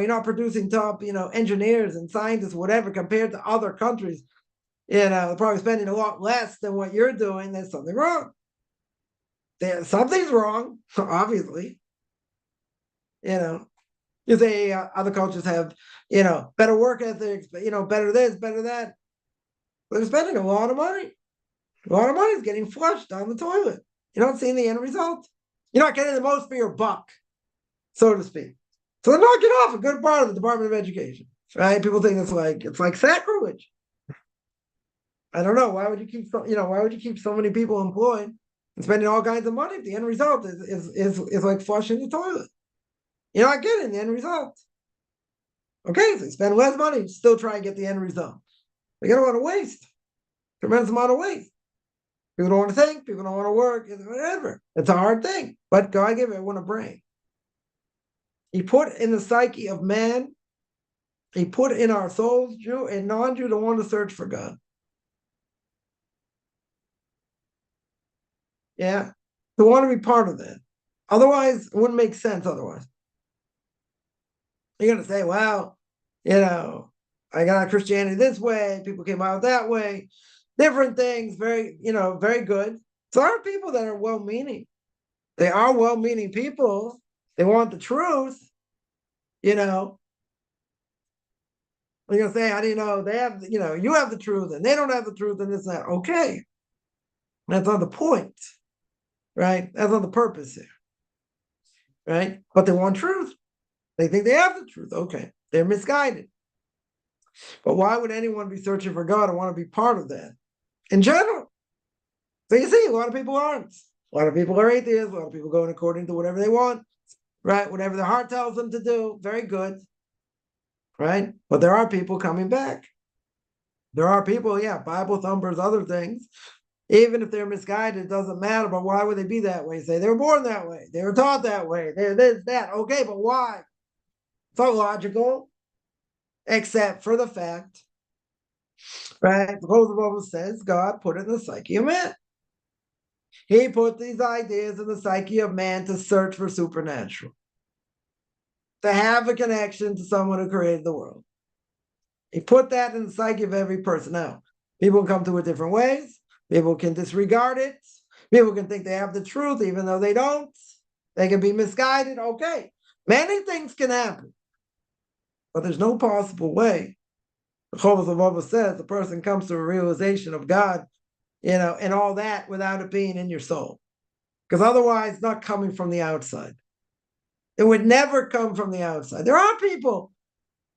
not producing top, engineers and scientists, whatever, compared to other countries. Probably spending a lot less than what you're doing. There's something wrong. Something's wrong, obviously. You say other cultures have, better work ethics, better this, better that. But they're spending a lot of money. A lot of money is getting flushed down the toilet. You're not seeing the end result. You're not getting the most for your buck, so to speak. So they're knocking off a good part of the Department of Education, right? People think it's like sacrilege. I don't know. Why would you keep so many people employed and spending all kinds of money if the end result is like flushing the toilet? You're not getting the end result. Okay, so you spend less money, still try and get the end result. They get a lot of waste, tremendous amount of waste. People don't want to think, people don't want to work, whatever. It's a hard thing, but God gave everyone a brain. He put in the psyche of man, he put in our souls, Jew and non-Jew, to want to search for God. Yeah, to want to be part of that. Otherwise, it wouldn't make sense otherwise. You're going to say, well, I got Christianity this way, people came out that way, different things, very good. So there are people that are well-meaning. They are well-meaning people. They want the truth, You're going to say, how do you know they have, you have the truth and they don't have the truth and this and that. Okay. That's not the point, right? That's not the purpose here, right? But they want truth. They think they have the truth. Okay. They're misguided. But why would anyone be searching for God and want to be part of that in general? So you see, a lot of people aren't. A lot of people are atheists. A lot of people going according to whatever they want, right? Whatever their heart tells them to do. Very good, right? But there are people coming back. There are people, Bible thumpers, other things. Even if they're misguided, it doesn't matter. But why would they be that way? Say they were born that way. They were taught that way. They're this, that. Okay, but why? It's not logical, except for the fact, right? The Bible says God put it in the psyche of man. He put these ideas in the psyche of man to search for supernatural, to have a connection to someone who created the world. He put that in the psyche of every person. Now, people come to it different ways. People can disregard it. People can think they have the truth, even though they don't. They can be misguided. Okay, many things can happen. But there's no possible way. The Bible says the person comes to a realization of God, and all that without it being in your soul. Because otherwise, it's not coming from the outside. It would never come from the outside. There are people,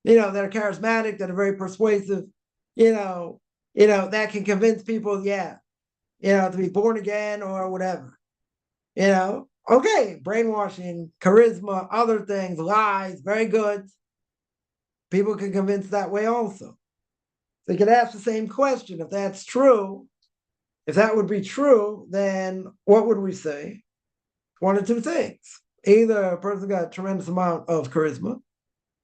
that are charismatic, that are very persuasive, that can convince people, to be born again or whatever. Okay, brainwashing, charisma, other things, lies, very good. People can convince that way also. So you could ask the same question. If that's true, if that would be true, then what would we say? One of two things. Either a person got a tremendous amount of charisma,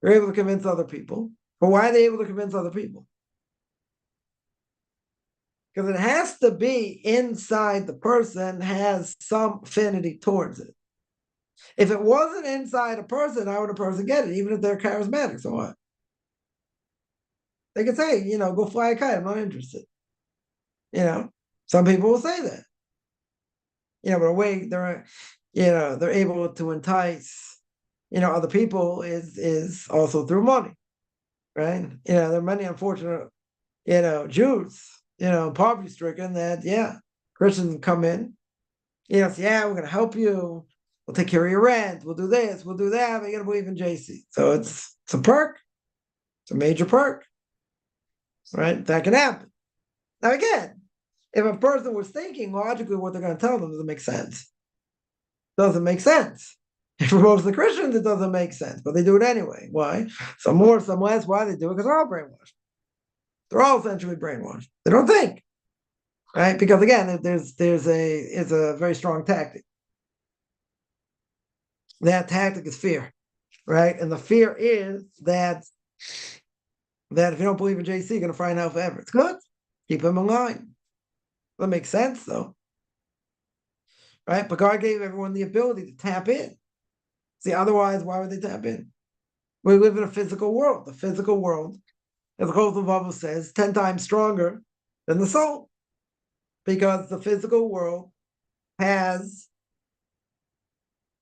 they're able to convince other people. But why are they able to convince other people? Because it has to be inside the person, has some affinity towards it. If it wasn't inside a person, how would a person get it, even if they're charismatic? So what? They could say, go fly a kite. I'm not interested. Some people will say that. But a way they're able to entice, other people is also through money, right? There are many unfortunate, Jews, poverty-stricken that, Christians come in, say, we're going to help you. We'll take care of your rent. We'll do this. We'll do that. But you got to believe in JC. So it's a perk. It's a major perk, right? That can happen. Now, again, if a person was thinking logically what they're going to tell them doesn't make sense. Doesn't make sense. For most of the Christians, it doesn't make sense, but they do it anyway. Why? Some more, some less. Why they do it? Because they're all brainwashed. They're all essentially brainwashed. They don't think, right? Because again, it's a very strong tactic. That tactic is fear, right? And the fear is that that if you don't believe in JC, you're going to fry in hell forever. It's good. Keep him in line. That makes sense, though. Right? But God gave everyone the ability to tap in. See, otherwise, why would they tap in? We live in a physical world. The physical world, as the Pirke Avos says, 10 times stronger than the soul. Because the physical world has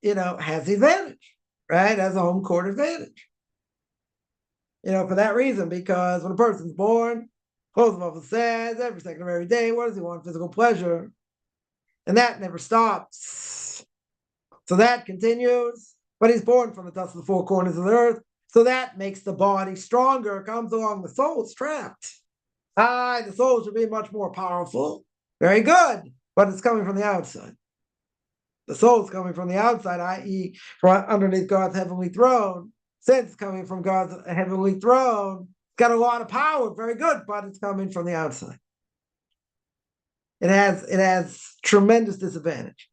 the advantage, right? Has a home court advantage. For that reason, because when a person's born, Pirke Avos says, every second of every day, what does he want? Physical pleasure. And that never stops. So that continues. But he's born from the dust of the four corners of the earth. So that makes the body stronger. Comes along, the soul is trapped. The soul should be much more powerful. Very good. But it's coming from the outside. The soul is coming from the outside, i.e., from underneath God's heavenly throne. Since it's coming from God's heavenly throne, it's got a lot of power. Very good, but it's coming from the outside. It has tremendous disadvantage.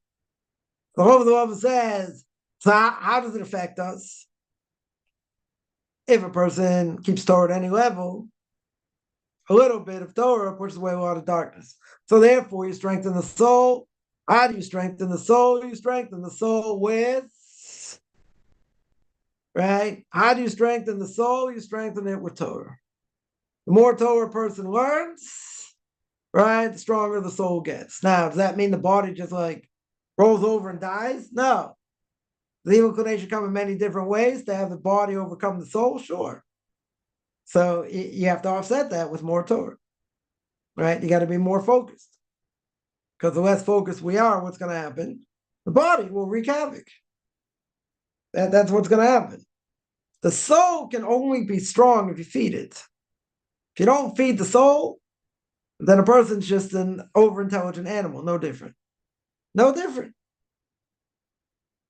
The Lord says, so how does it affect us? If a person keeps Torah at any level, a little bit of Torah pushes away a lot of darkness. So therefore, you strengthen the soul. How do you strengthen the soul? You strengthen the soul with, right? How do you strengthen the soul? You strengthen it with Torah. The more Torah a person learns, right, the stronger the soul gets. Now, does that mean the body just like rolls over and dies? No. The evil inclination come in many different ways to have the body overcome the soul, sure. So you have to offset that with more Torah, right? You got to be more focused. Because the less focused we are, what's going to happen? The body will wreak havoc. That's what's going to happen. The soul can only be strong if you feed it. If you don't feed the soul, then a person's just an over-intelligent animal, no different. No different.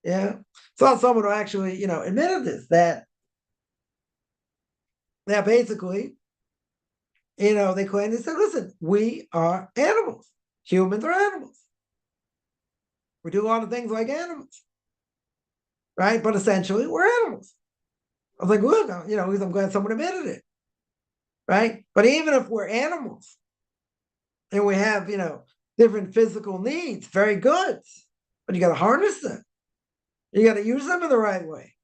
Yeah. Saw someone who actually, admitted this, that basically, they claim, they said, listen, we are animals. Humans are animals. We do a lot of things like animals. Right? But essentially, we're animals. I was like, look, I'm glad someone admitted it. Right? But even if we're animals and we have, different physical needs, very good. But you got to harness them. You got to use them in the right way.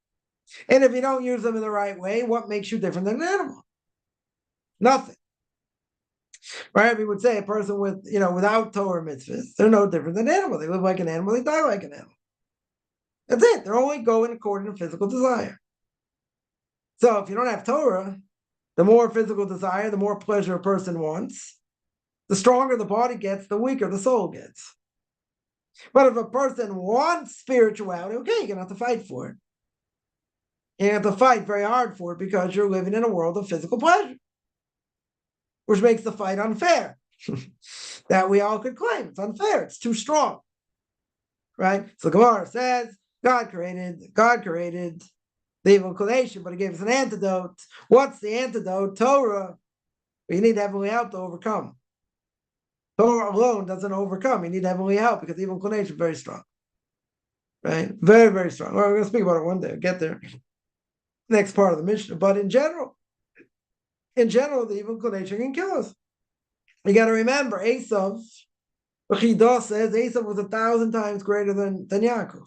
And if you don't use them in the right way, what makes you different than an animal? Nothing. Right? We would say a person with, without Torah mitzvahs, they're no different than an animal. They live like an animal, they die like an animal. That's it. They're only going according to physical desire. So if you don't have Torah, the more physical desire, the more pleasure a person wants, the stronger the body gets, the weaker the soul gets. But if a person wants spirituality, okay, you're going to have to fight for it. You have to fight very hard for it because you're living in a world of physical pleasure, which makes the fight unfair. That we all could claim. It's unfair. It's too strong. Right? So Gemara says, God created the evil inclination, but he gave us an antidote. What's the antidote? Torah. But you need heavenly help to overcome. Torah alone doesn't overcome. You need heavenly help because the evil inclination is very strong. Right? Very, very strong. Well, we're going to speak about it one day. I'll get there. Next part of the Mishna. But in general, the evil inclination can kill us. You got to remember, Esav, Chidah says Esav was 1,000 times greater than Yaakov.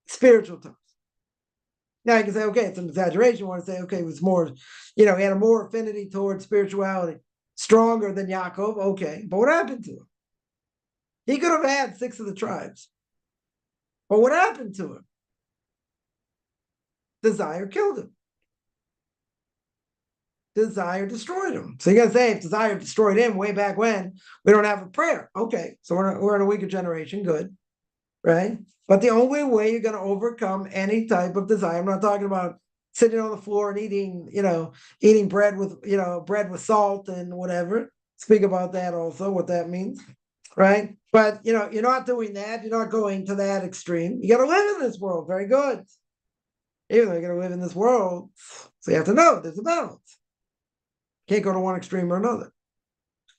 Spiritual terms. Now you can say, okay, it's an exaggeration. You want to say, okay, it was more, he had a more affinity towards spirituality, stronger than Yaakov. Okay, but what happened to him? He could have had 6 of the tribes. But what happened to him? Desire killed him. Desire destroyed him. So you're going to say, if desire destroyed him way back when, we don't have a prayer. Okay, so we're in a weaker generation. Good, right? But the only way you're going to overcome any type of desire, I'm not talking about sitting on the floor and eating bread with salt and whatever. Speak about that also, what that means, right? But, you're not doing that. You're not going to that extreme. You got to live in this world. Very good. Even though you're going to live in this world, so you have to know there's a balance. Can't go to one extreme or another,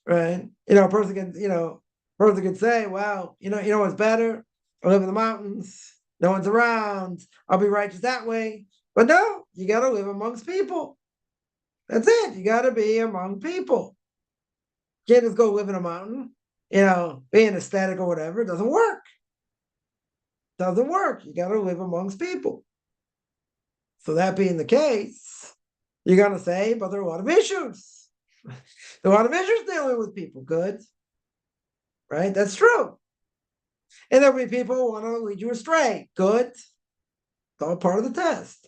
right? A person can say, well, what's better? I live in the mountains. No one's around. I'll be righteous that way. But no, you got to live amongst people. That's it. You got to be among people. You can't just go live in a mountain, being aesthetic or whatever. It doesn't work. Doesn't work. You got to live amongst people. So that being the case, you're going to say, but there are a lot of issues. There are a lot of issues dealing with people. Good. Right? That's true. And there'll be people who want to lead you astray. Good. It's all part of the test.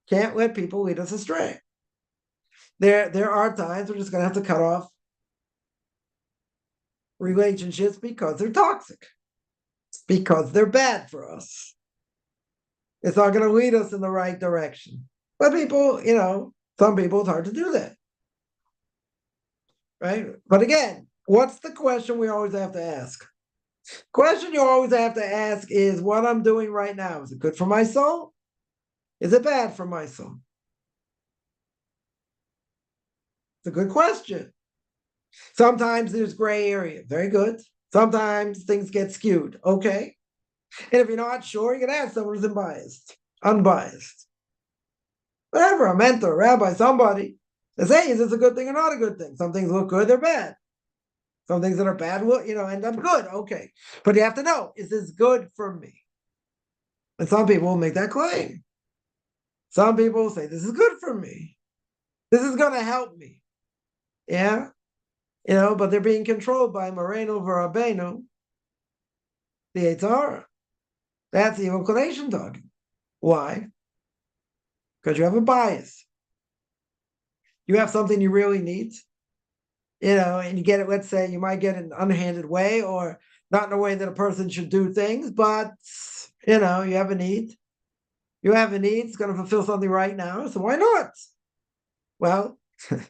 Can't let people lead us astray. There are times we're just going to have to cut off relationships because they're toxic, because they're bad for us. It's not going to lead us in the right direction. But people, some people, it's hard to do that. Right? But again, what's the question we always have to ask? Question you always have to ask is, what I'm doing right now, is it good for my soul? Is it bad for my soul? It's a good question. Sometimes there's gray area. Very good. Sometimes things get skewed. Okay. And if you're not sure, you can ask someone who's unbiased. Whatever, a mentor, a rabbi, somebody. They say, is this a good thing or not a good thing? Some things look good, they're bad. Some things that are bad will, end up good. Okay. But you have to know, is this good for me? And some people will make that claim. Some people will say, this is good for me. This is going to help me. Yeah. But they're being controlled by Moreno Verabeno, the Eitzara. That's evil inclination talking. Why? Because you have a bias. You have something you really need, and you get it, let's say you might get it in an unhanded way or not in a way that a person should do things, but, you have a need. You have a need, it's going to fulfill something right now, so why not? Well, because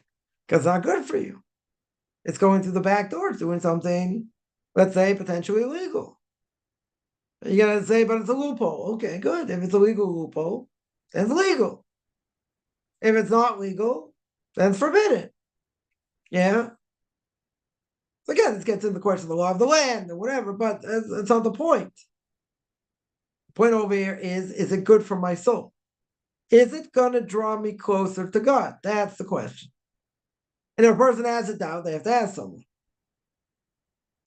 it's not good for you. It's going through the back door, it's doing something, let's say, potentially illegal. You're going to say, but it's a loophole. Okay, good. If it's a legal loophole, then it's legal. If it's not legal, then it's forbidden. Yeah? So again, this gets into the question of the law of the land or whatever, but that's not the point. The point over here is it good for my soul? Is it going to draw me closer to God? That's the question. And if a person has a doubt, they have to ask someone.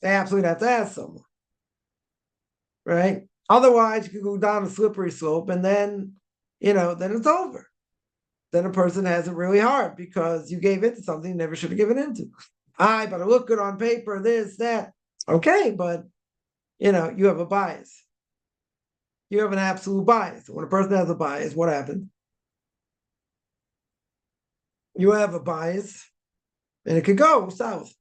They absolutely have to ask someone. Right? Otherwise, you can go down a slippery slope and then, then it's over. Then a person has it really hard because you gave into something you never should have given into. But it looked good on paper, this, that. Okay, but, you have a bias. You have an absolute bias. When a person has a bias, what happens? You have a bias, and it could go south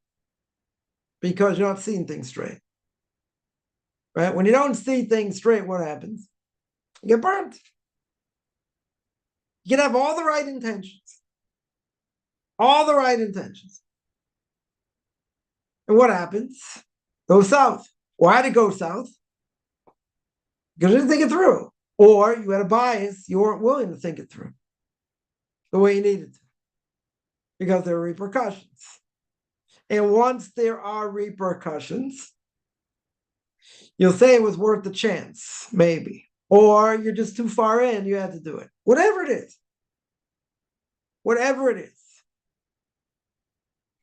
because you're not seeing things straight. Right? When you don't see things straight, what happens? You get burnt. You can have all the right intentions. All the right intentions. And what happens? Go south. Why did it go south? Because you didn't think it through. Or you had a bias, you weren't willing to think it through the way you needed to. Because there are repercussions. And once there are repercussions, you'll say it was worth the chance, maybe. Or you're just too far in, you had to do it. Whatever it is. Whatever it is.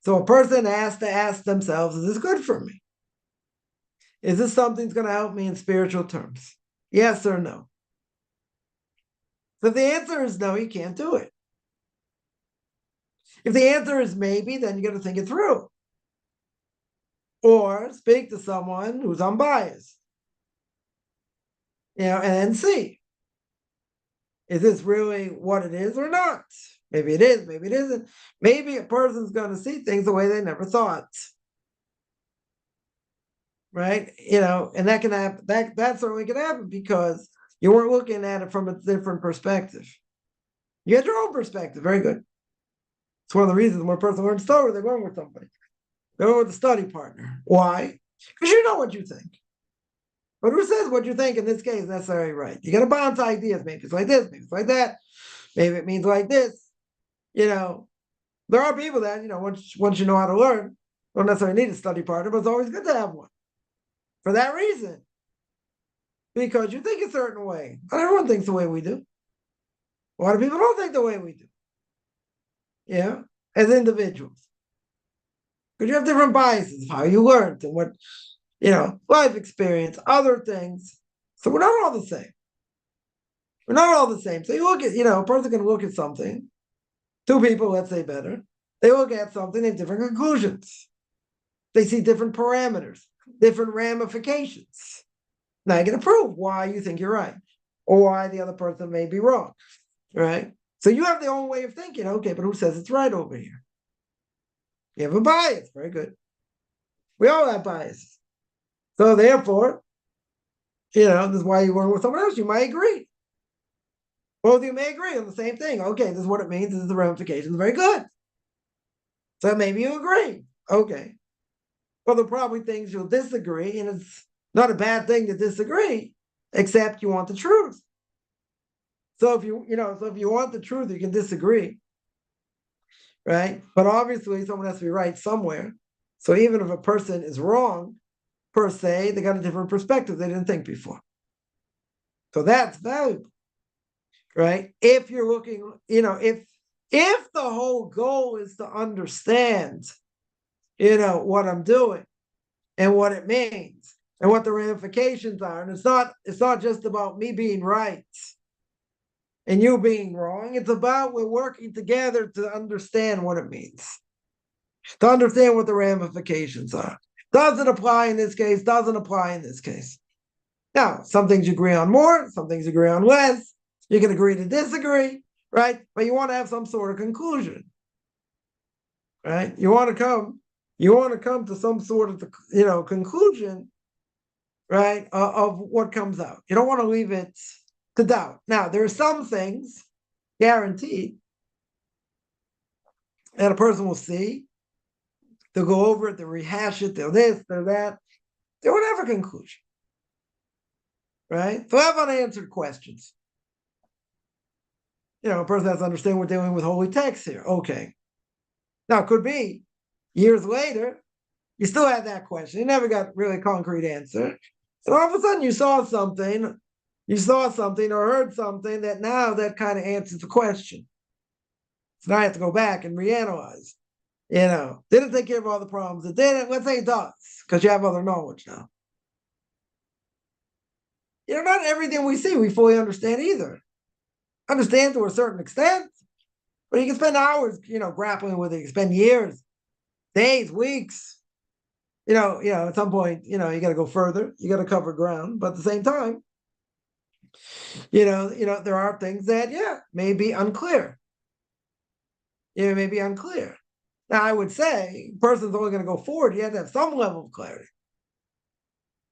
So a person has to ask themselves, is this good for me? Is this something that's going to help me in spiritual terms? Yes or no? So if the answer is no, you can't do it. If the answer is maybe, then you got to think it through. Or speak to someone who's unbiased. And then see. Is this really what it is or not? Maybe it is, maybe it isn't. Maybe a person's going to see things the way they never thought. Right? And that can happen. That certainly can happen because you weren't looking at it from a different perspective. You had your own perspective. Very good. It's one of the reasons when a person learns Torah, they're going with somebody. They're going with a study partner. Why? Because you know what you think. But who says what you think in this case is necessarily right? You got to bounce ideas. Maybe it's like this, maybe it's like that. Maybe it means like this. There are people that, once you know how to learn, don't necessarily need a study partner, but it's always good to have one. For that reason. Because you think a certain way. Not everyone thinks the way we do. A lot of people don't think the way we do. yeah, as individuals. Because you have different biases of how you learned and what, life experience, other things. So we're not all the same. We're not all the same. So you look at, a person can look at something, two people, let's say better, they look at something, they have different conclusions. They see different parameters, different ramifications. Now you got to prove why you think you're right or why the other person may be wrong, right? So you have their own way of thinking. Okay, but who says it's right over here? You have a bias. Very good. We all have biases. So therefore, this is why you learn with someone else. You might agree. Both of you may agree on the same thing. Okay, this is what it means. This is the ramifications. Very good. So maybe you agree. Okay. Well, there are probably things you'll disagree, and it's not a bad thing to disagree, except you want the truth. So if you want the truth, you can disagree, right? But obviously, someone has to be right somewhere. So even if a person is wrong, per se, they got a different perspective they didn't think before. So that's valuable, right? If you're looking, if the whole goal is to understand, what I'm doing and what it means and what the ramifications are, and it's not just about me being right and you being wrong. It's about we're working together to understand what it means, to understand what the ramifications are. Does it apply in this case? Doesn't apply in this case. Now, some things you agree on more, some things you agree on less. You can agree to disagree, right? But you want to have some sort of conclusion, right? You want to come to some sort of, conclusion, right, of what comes out. You don't want to leave it to doubt. Now, there are some things guaranteed that a person will see. They'll go over it, they'll rehash it, they'll this, they'll that. They won't have a conclusion, right? They'll have unanswered questions. A person has to understand we're dealing with holy text here. Okay. Now, it could be years later, you still had that question. You never got really a concrete answer. And all of a sudden you saw something or heard something that kind of answers the question. So now I have to go back and reanalyze. Did it take care of all the problems? It didn't. Let's say it does, because you have other knowledge now. Not everything we see we fully understand either. Understand to a certain extent, but you can spend hours, grappling with it. You can spend years, days, weeks. At some point, you got to go further. You got to cover ground, but at the same time, there are things that, may be unclear. May be unclear. Now, I would say, a person's only going to go forward. You have to have some level of clarity,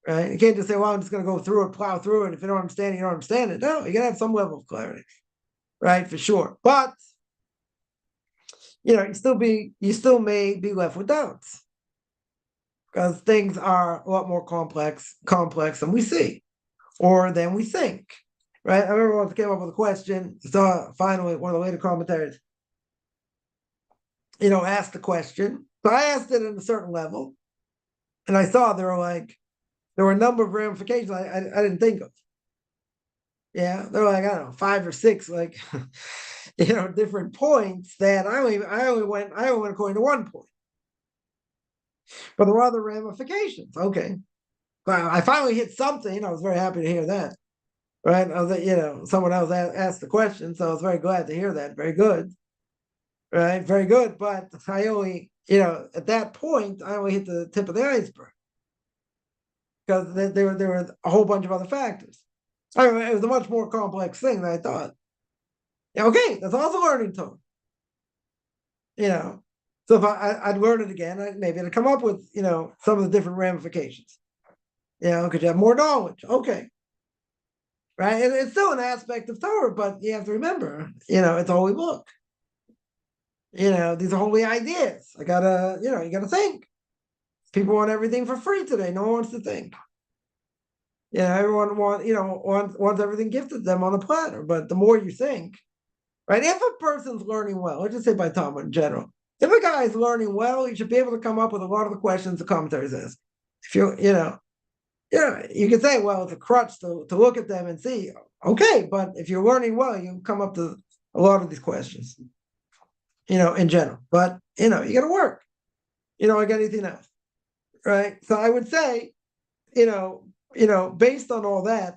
right? You can't just say, well, I'm just going to go through it, plow through it. And if you don't understand it, you don't understand it. No, you got to have some level of clarity, right? For sure. But, you still may be left with doubts because things are a lot more complex than we see or than we think, right? I remember once I came up with a question, so finally one of the later commentaries, asked the question. So I asked it at a certain level, and I saw there were a number of ramifications I didn't think of. Yeah, there were I don't know, 5 or 6 different points that I only went according to one point. But there were other ramifications. Okay. Well, I finally hit something. I was very happy to hear that. Right. I was, someone else asked the question, so I was very glad to hear that. Very good. Right. Very good. But I only, at that point, I only hit the tip of the iceberg because there were a whole bunch of other factors. I mean, it was a much more complex thing than I thought. Yeah, okay, that's also learning tone. So if I'd learn it again, maybe I'd come up with, some of the different ramifications. Because you have more knowledge. Okay. Right. And it's still an aspect of Torah, but you have to remember, it's a holy book. These are holy ideas. You gotta think. People want everything for free today. No one wants to think. Everyone wants everything gifted to them on a platter. But the more you think, right? If a person's learning well, let's just say by Talmud in general, if a guy is learning well, he should be able to come up with a lot of the questions the commentaries ask. If you can say, well, it's a crutch to look at them and see. Okay, but if you're learning well, you come up to a lot of these questions. in general. But, you got to work. I got anything else, right? So I would say, based on all that,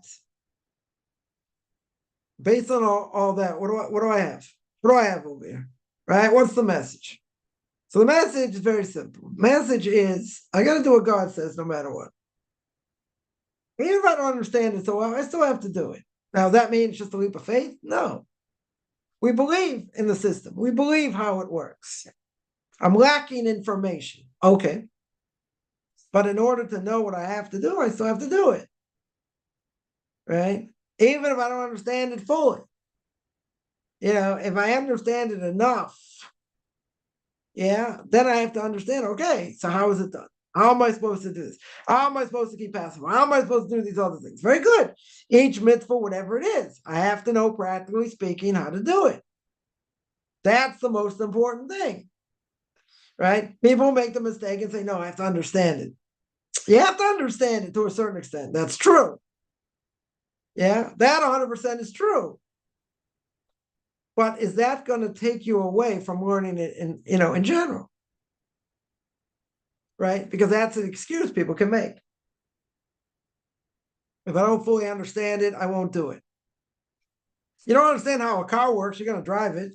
what do I have? What do I have over here? Right? What's the message? So the message is very simple. Message is I got to do what God says no matter what. Even if I don't understand it so well, I still have to do it. Now, that means just a leap of faith? No. We believe in the system. We believe how it works. I'm lacking information. Okay. But in order to know what I have to do, I still have to do it. Right? Even if I don't understand it fully. If I understand it enough, then I have to understand, okay, so how is it done? How am I supposed to do this? How am I supposed to keep Passover? How am I supposed to do these other things? Very good. Each mitzvah, whatever it is, I have to know, practically speaking, how to do it. That's the most important thing, right? People make the mistake and say, no, I have to understand it. You have to understand it to a certain extent. That's true. Yeah, that 100% is true. But is that going to take you away from learning it in general? Right? Because that's an excuse people can make. If I don't fully understand it, I won't do it. You don't understand how a car works, you're going to drive it.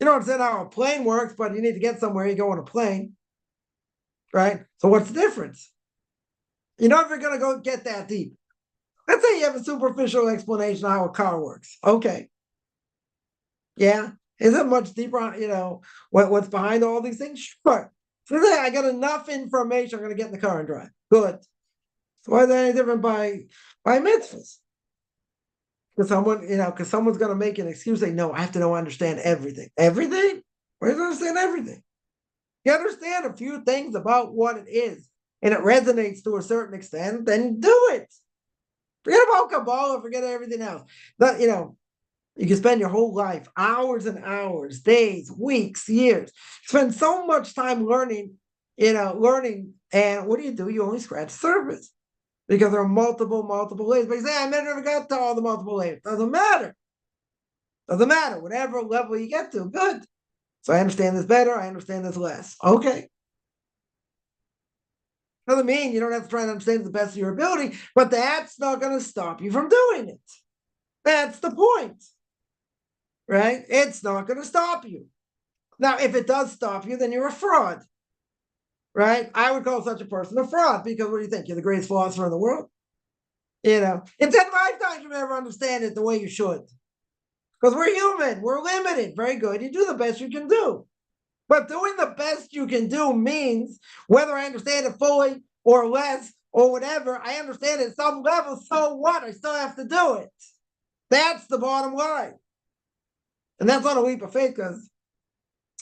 You don't understand how a plane works, but you need to get somewhere, you go on a plane. Right? So what's the difference? You're never going to go get that deep. Let's say you have a superficial explanation of how a car works. Okay. Yeah. Is it much deeper on, what's behind all these things? Sure. So I got enough information, I'm going to get in the car and drive. Good. So why is that any different by mitzvahs? Because someone's going to make an excuse, say, no, I have to understand everything. Everything? Where do you understand everything? You understand a few things about what it is, and it resonates to a certain extent, then do it. Forget about Kabbalah, forget everything else. But, you can spend your whole life, hours and hours, days, weeks, years, spend so much time learning, and what do? You only scratch the surface because there are multiple layers. But you say, I never got to all the multiple layers. Doesn't matter. Doesn't matter. Whatever level you get to, good. So I understand this better, I understand this less. Okay. Doesn't mean you don't have to try and understand the best of your ability, but that's not going to stop you from doing it. That's the point. Right? It's not going to stop you. Now, if it does stop you, then you're a fraud. Right? I would call such a person a fraud because what do you think? You're the greatest philosopher in the world? In 10 lifetimes, you never understand it the way you should. Because we're human. We're limited. Very good. You do the best you can do. But doing the best you can do means whether I understand it fully or less or whatever, I understand it at some level. So what? I still have to do it. That's the bottom line. And that's not a leap of faith because,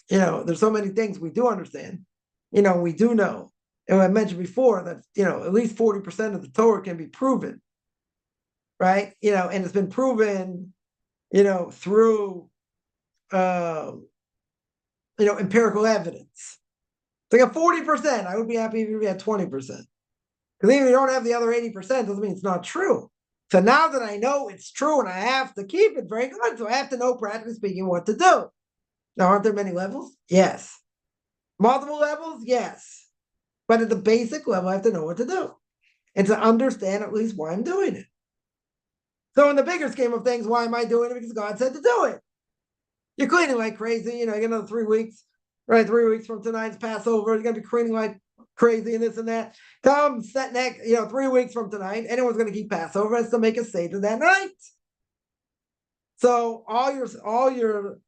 there's so many things we do understand. We do know. And I mentioned before that, at least 40% of the Torah can be proven. Right? And it's been proven, through, empirical evidence. So you got 40%. I would be happy if you had 20%. Because even if you don't have the other 80%, doesn't mean it's not true. So now that I know it's true and I have to keep it, very good. So I have to know, practically speaking, what to do. Now, aren't there many levels? Yes. Multiple levels? Yes. But at the basic level, I have to know what to do. And to understand at least why I'm doing it. So in the bigger scheme of things, why am I doing it? Because God said to do it. You're cleaning like crazy. You get another 3 weeks. Right, 3 weeks from tonight's Passover. You're going to be cleaning like crazy and this and that. Come set next, 3 weeks from tonight, anyone's going to keep Passover has to make a Seder that night. So all your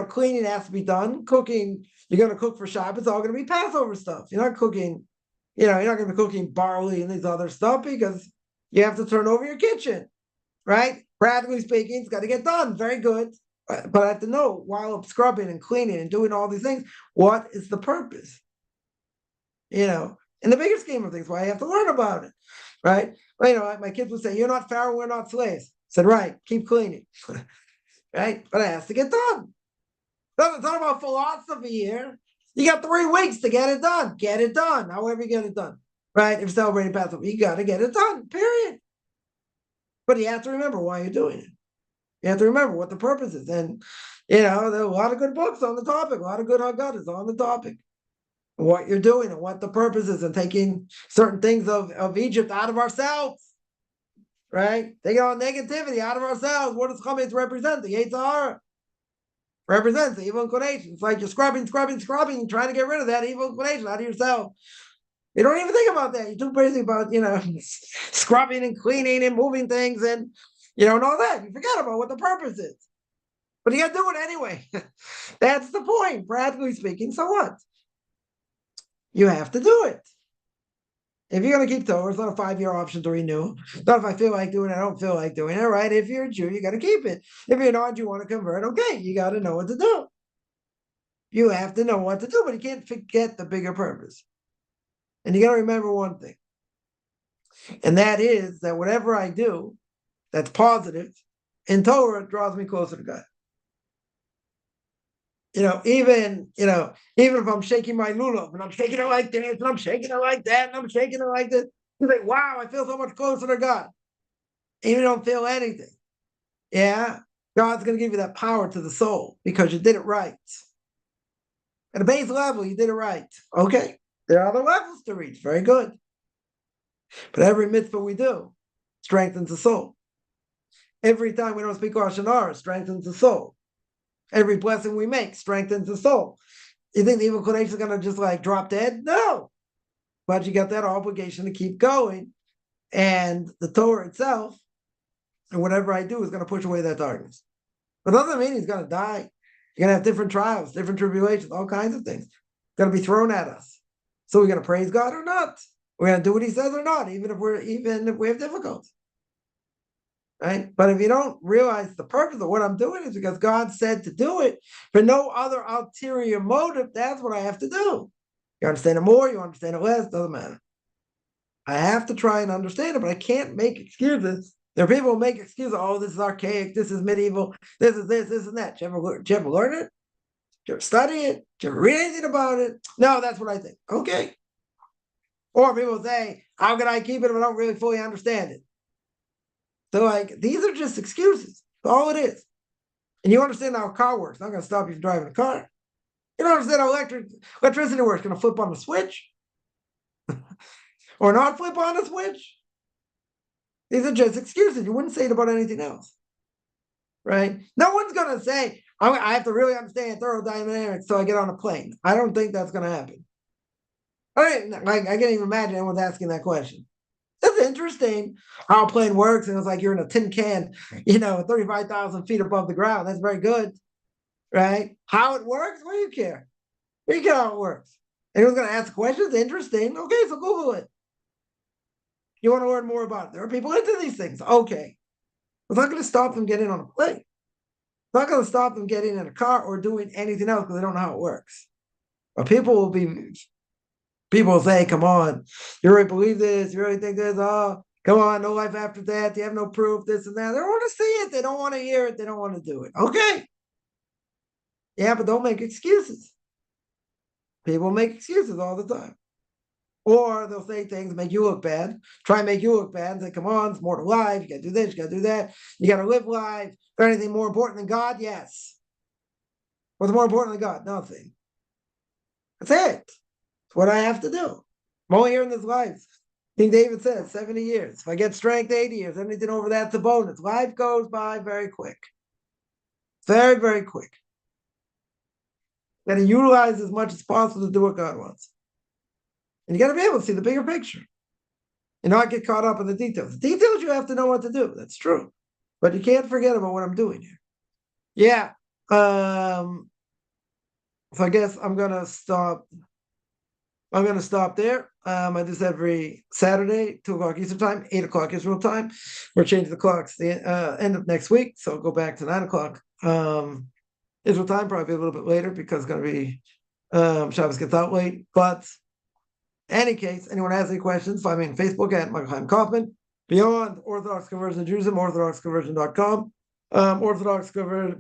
cleaning has to be done. Cooking, you're going to cook for Shabbos. It's all going to be Passover stuff. You're not cooking, you're not going to be cooking barley and these other stuff because you have to turn over your kitchen, right? Practically speaking, it's got to get done. Very good. But I have to know while I'm scrubbing and cleaning and doing all these things, what is the purpose? In the bigger scheme of things, why I have to learn about it, right? Well, my kids would say, "You're not Pharaoh, we're not slaves." I said, "Right, keep cleaning." Right? But it has to get done. It's not about philosophy here. You got 3 weeks to get it done. Get it done, however you get it done. Right? If you're celebrating Passover, you got to get it done, period. But you have to remember why you're doing it. You have to remember what the purpose is. And There are a lot of good books on the topic, a lot of good Haggadahs on the topic. What you're doing and what the purpose is, and taking certain things of Egypt out of ourselves, right? Taking all negativity out of ourselves. What does chametz represent? The Yetzer Hara represents the evil inclination. It's like you're scrubbing, trying to get rid of that evil inclination out of yourself. You don't even think about that. You're too busy about, scrubbing and cleaning and moving things and, and all that. You forget about what the purpose is. But you got to do it anyway. That's the point, practically speaking. So what? You have to do it. If you're going to keep Torah, it's not a 5-year option to renew. Not if I feel like doing it, I don't feel like doing it, right? If you're a Jew, you got to keep it. If you're not, you want to convert, okay, you got to know what to do. You have to know what to do, but you can't forget the bigger purpose. And you got to remember one thing, and that is that whatever I do that's positive in Torah draws me closer to God. Even if I'm shaking my lulav and I'm shaking it like this and I'm shaking it like that and I'm shaking it like this, you think, wow, I feel so much closer to God. Even if you don't feel anything. Yeah, God's going to give you that power to the soul because you did it right. At a base level, you did it right. Okay, there are other levels to reach. Very good. But every mitzvah we do strengthens the soul. Every time we don't speak Lashon Hara strengthens the soul. Every blessing we make strengthens the soul. You think the evil inclination is going to just like drop dead? No. But you got that obligation to keep going. And the Torah itself, and whatever I do, is going to push away that darkness. But that doesn't mean he's going to die. You're going to have different trials, different tribulations, all kinds of things. Going to be thrown at us. So we're going to praise God or not. We're going to do what he says or not, even if we have difficulty. Right? But if you don't realize the purpose of what I'm doing is because God said to do it for no other ulterior motive, that's what I have to do. You understand it more, you understand it less, doesn't matter. I have to try and understand it, but I can't make excuses. There are people who make excuses. Oh, this is archaic. This is medieval. This is this and that. Did you ever learn it? Did you ever study it? Did you ever read anything about it? No, that's what I think. Okay. Or people say, how can I keep it if I don't really fully understand it? So these are just excuses. That's all it is. And you understand how a car works. It's not going to stop you from driving a car. You don't understand how electricity works. It's going to flip on the switch or not flip on the switch. These are just excuses. You wouldn't say it about anything else, right? No one's going to say, I have to really understand thermodynamics so I get on a plane. I don't think that's going to happen. I can't even imagine anyone's asking that question. It's interesting how a plane works, and it's like you're in a tin can, 35,000 feet above the ground. That's very good, right? How it works? What do you care? You care how it works. Anyone's going to ask questions? Interesting. Okay, so Google it. You want to learn more about it. There are people into these things. Okay. It's not going to stop them getting on a plane. It's not going to stop them getting in a car or doing anything else because they don't know how it works. But people will say, come on, you really believe this? You really think this? Oh, come on, no life after death. You have no proof, this and that. They don't want to see it. They don't want to hear it. They don't want to do it. Okay. Yeah, but don't make excuses. People make excuses all the time. Or they'll say things make you look bad, try and make you look bad, and say, come on, it's more to life. You got to do this, you got to do that. You got to live life. Is there anything more important than God? Yes. What's more important than God? Nothing. That's it. It's what I have to do. I'm only here in this life. King David says 70 years. If I get strength, 80 years. Anything over that's a bonus. Life goes by very quick. Very, very quick. Got to utilize as much as possible to do what God wants. And you got to be able to see the bigger picture and not get caught up in the details. The details, you have to know what to do. That's true. But you can't forget about what I'm doing here. Yeah. So I guess I'm going to stop. I'm going to stop there. I do this every Saturday, 2 o'clock Eastern time, 8 o'clock Israel time. We're changing the clocks the end of next week. So I'll go back to 9 o'clock Israel time, probably a little bit later because it's going to be Shabbos gets out late. But any case, anyone has any questions, find me on Facebook at Michael Chaim Kaufman. Beyond Orthodox Conversion of Judaism, orthodoxconversion.com. Beyond Orthodox Conversion of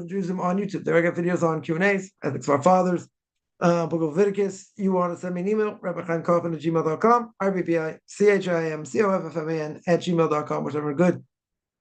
Judaism on YouTube. There I got videos on Q&As, ethics of our fathers, Book of Leviticus. You want to send me an email, rabbichaimkaufman@gmail.com, RBBICHIMCOFFMAN@gmail.com, whichever good.